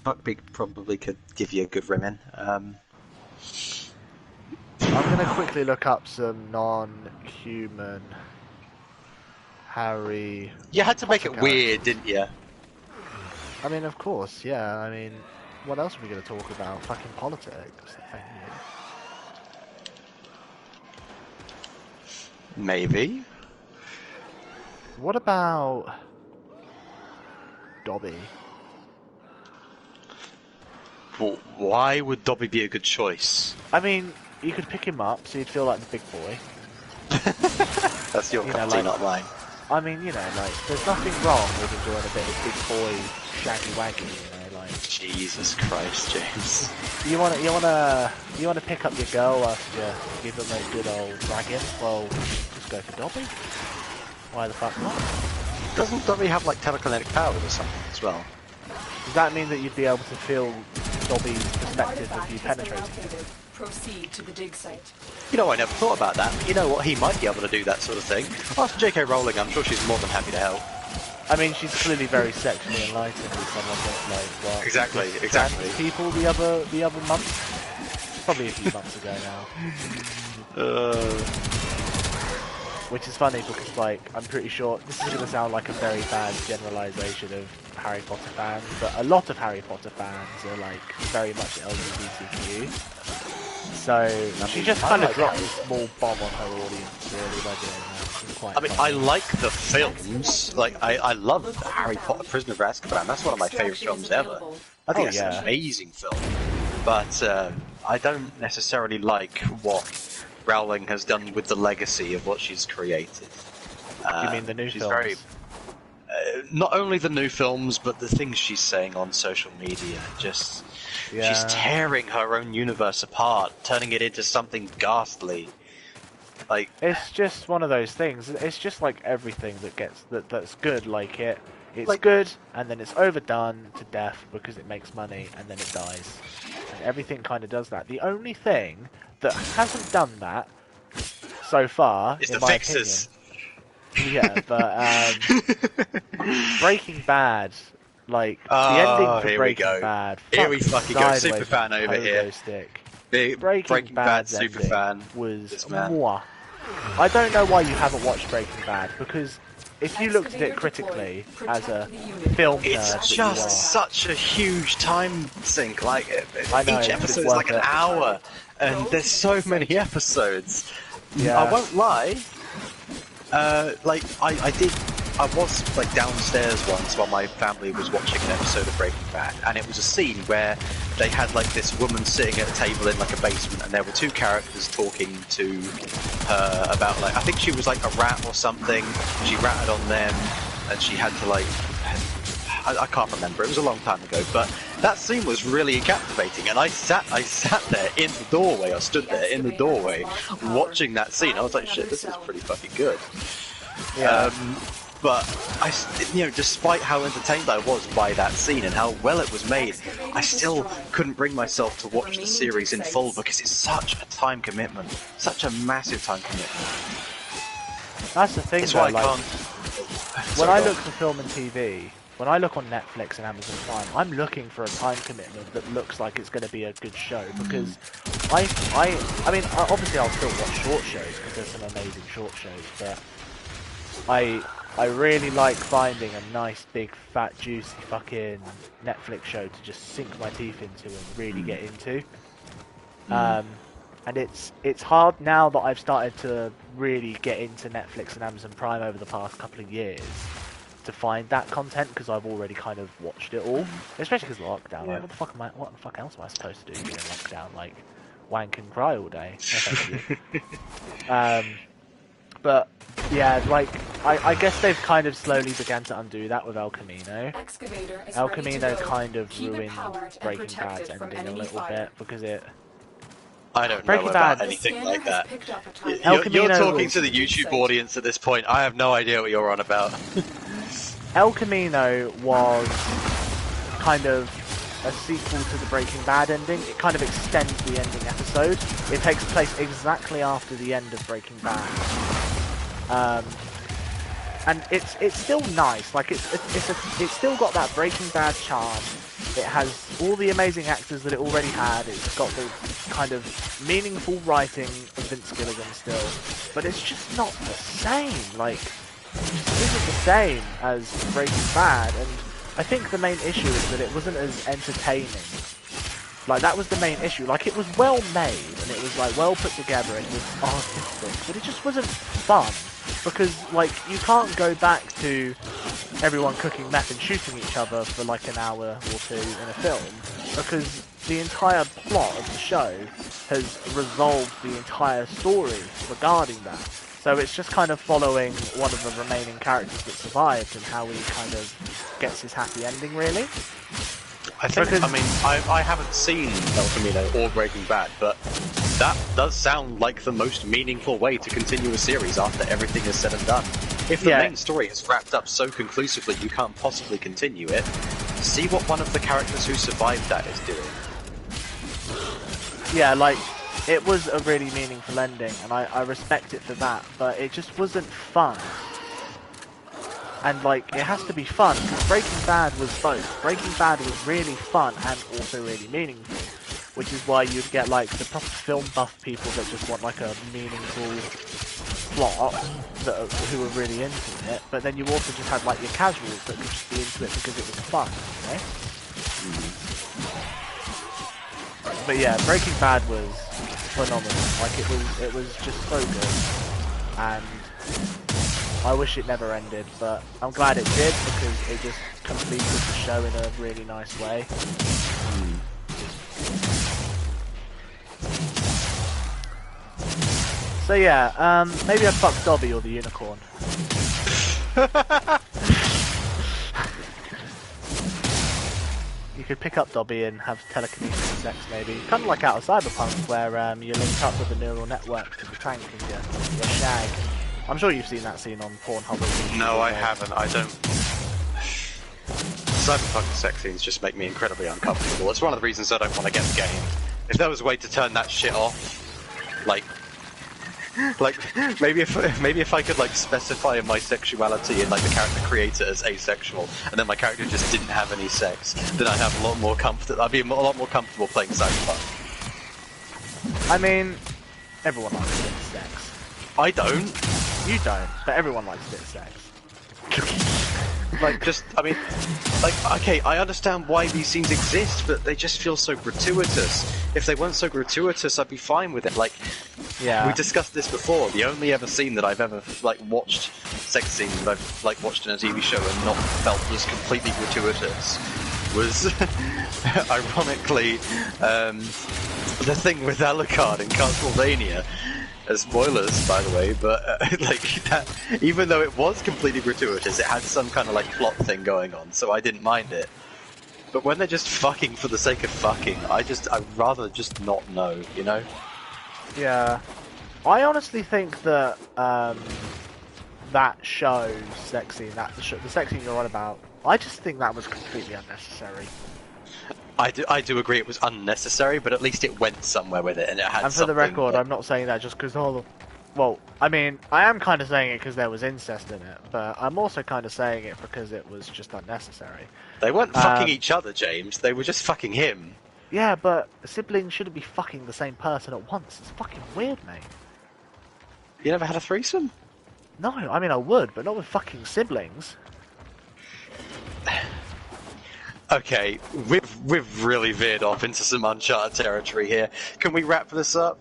Buckbeak probably could give you a good rim in. I'm going to quickly look up some non-human Harry... You had to make it Potter weird, didn't you? I mean, of course, yeah. I mean, what else are we going to talk about? Fucking politics. Thank you. Maybe. What about Dobby? Well, why would Dobby be a good choice? I mean, you could pick him up so you'd feel like the big boy. That's your You cup know, of tea, like- not mine. I mean, you know, like, there's nothing wrong with enjoying a bit of big boy shaggy waggy, you know, like... Jesus Christ, James. You wanna pick up your girl after you give them a good old dragon? Well, just go for Dobby. Why the fuck not? Doesn't Dobby have like telekinetic powers or something as well? Does that mean that you'd be able to feel Dobby's perspective of Artifact you has been penetrating? located. Proceed to the dig site. You know, I never thought about that. But you know what? He might be able to do that sort of thing. Ask J.K. Rowling. I'm sure she's more than happy to help. I mean, she's clearly very sexually enlightened with someone that's like, what? Exactly, just exactly. trans people the other month? Probably a few months ago now. Which is funny because, like, I'm pretty sure this is going to sound like a very bad generalization of Harry Potter fans, but a lot of Harry Potter fans are, like, very much LGBTQ. So she just kind of like dropped a small bomb on her audience, really, by doing that. It's quite I mean, I funny. like the films. Like, I love Harry Potter: Prisoner of Azkaban. That's one of my favourite films ever. I think Oh, it's yeah. an amazing film. But I don't necessarily like what Rowling has done with the legacy of what she's created. You mean the new she's films? very not only the new films, but the things she's saying on social media. Just Yeah. she's tearing her own universe apart, turning it into something ghastly. Like, It's just one of those things. It's just like everything that's good. Like it's Like- good, and then it's overdone to death because it makes money, and then it dies. And everything kind of does that. The only thing that hasn't done that so far, it's in the my fixes. opinion, yeah, but Breaking Bad, like the Oh, ending to here we Breaking go. Bad. Here we fuck fucking go. sideways Superfan with over pogo here. Stick. Big Breaking Bad Bad's super ending fan. was This man. mwah. I don't know why you haven't watched Breaking Bad, because if you looked at it critically as a film nerd It's that you just are, such a huge time sink. Like I know, each it's episode is worth like an it. hour, and there's so many episodes. Yeah. I won't lie. I was like downstairs once while my family was watching an episode of Breaking Bad, and it was a scene where they had like this woman sitting at a table in like a basement, and there were two characters talking to her about like, I think she was like a rat or something. She ratted on them, and she had to like, I can't remember. It was a long time ago, but that scene was really captivating, and I sat there in the doorway. I stood there in the doorway watching that scene. I was like, shit, this is pretty fucking good. yeah. But despite how entertained I was by that scene and how well it was made, I still couldn't bring myself to watch the series in full because it's such a time commitment, such a massive time commitment. That's the thing. It's Though, why I like, can't. when I look for film and TV, when I look on Netflix and Amazon Prime, I'm looking for a time commitment that looks like it's going to be a good show, because I mean, obviously I'll still watch short shows because there's some amazing short shows, but I really like finding a nice, big, fat, juicy fucking Netflix show to just sink my teeth into and really get into. And it's hard now that I've started to really get into Netflix and Amazon Prime over the past couple of years to find that content because I've already kind of watched it all, especially because lockdown. Yeah. Like, what the fuck else am I supposed to do during lockdown? Like, wank and cry all day. No, thank you. But yeah, like I guess they've kind of slowly began to undo that with El Camino. Excavator is El ready to Camino go. kind of Keep it ruined powered and Breaking protected Bad's from ending a enemy little fire. bit because it. I don't Breaking know about Bad. anything The like scanner has that. picked up a target. El You're Camino talking was- to the YouTube audience at this point. I have no idea what you're on about. El Camino was kind of a sequel to the Breaking Bad ending. It kind of extends the ending episode. It takes place exactly after the end of Breaking Bad. And it's still nice. Like it's still got that Breaking Bad charm. It has all the amazing actors that it already had. It's got the kind of meaningful writing of Vince Gilligan still, but it's just not the same. Like, it just isn't the same as Breaking Bad. And I think the main issue is that it wasn't as entertaining. Like, that was the main issue. Like, it was well made and it was like well put together and it was artistic, but it just wasn't fun. Because, like, you can't go back to everyone cooking meth and shooting each other for like an hour or two in a film, because the entire plot of the show has resolved the entire story regarding that. So it's just kind of following one of the remaining characters that survived and how he kind of gets his happy ending, really. I haven't seen El Camino or Breaking Bad, but that does sound like the most meaningful way to continue a series after everything is said and done. If the main story is wrapped up so conclusively you can't possibly continue it, see what one of the characters who survived that is doing. Yeah, like, it was a really meaningful ending, and I respect it for that, but it just wasn't fun. And, like, it has to be fun, because Breaking Bad was both. Breaking Bad was really fun and also really meaningful, which is why you'd get, like, the proper film buff people that just want, like, a meaningful plot who are really into it, but then you also just had, like, your casuals that could just be into it because it was fun, you know? But yeah, Breaking Bad was phenomenal. Like, it was just so good, and I wish it never ended, but I'm glad it did because it just completed the show in a really nice way. So yeah, maybe I'd fuck Dobby or the unicorn. You could pick up Dobby and have telekinesis sex, maybe. Kind of like out of Cyberpunk, where you link up with a neural network to the tank and you shag. I'm sure you've seen that scene on Pornhub. No, I haven't. I don't. Cyberpunk sex scenes just make me incredibly uncomfortable. It's one of the reasons I don't want to get the game. If there was a way to turn that shit off, like maybe if I could like specify my sexuality and like the character creator as asexual, and then my character just didn't have any sex, then I'd have a lot more I'd be a lot more comfortable playing Cyberpunk. I mean, everyone likes a bit of sex. I don't. You don't, but everyone likes a bit of sex. Like, just, I mean, like, okay, I understand why these scenes exist, but they just feel so gratuitous. If they weren't so gratuitous, I'd be fine with it. Like, yeah, we discussed this before. The only ever scene that I've ever, like, watched, sex scene that I've, like, watched in a TV show and not felt was completely gratuitous was, ironically, the thing with Alucard in Castlevania. Spoilers, by the way, but like that, even though it was completely gratuitous, it had some kind of like plot thing going on, so I didn't mind it. But when they're just fucking for the sake of fucking, I'd rather just not know, you know? Yeah, I honestly think that that show sex scene, the sex scene you're on about, I just think that was completely unnecessary. I do agree it was unnecessary, but at least it went somewhere with it, and it had. And for the record, I'm not saying that just because well, I mean, I am kind of saying it because there was incest in it, but I'm also kind of saying it because it was just unnecessary. They weren't fucking each other, James. They were just fucking him. Yeah, but siblings shouldn't be fucking the same person at once. It's fucking weird, mate. You never had a threesome? No, I mean I would, but not with fucking siblings. Okay, we've really veered off into some uncharted territory here. Can we wrap this up?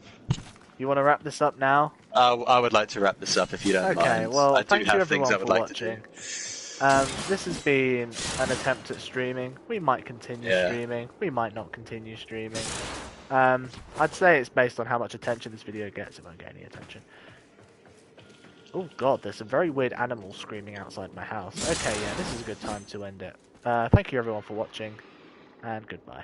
You want to wrap this up now? I would like to wrap this up if you don't mind. Okay, well, I do thank you have things everyone I would for like watching. to do. This has been an attempt at streaming. We might continue Yeah. streaming. We might not continue streaming. I'd say it's based on how much attention this video gets. It won't get any attention. Oh god, there's some very weird animals screaming outside my house. Okay, yeah, this is a good time to end it. Thank you everyone for watching, and goodbye.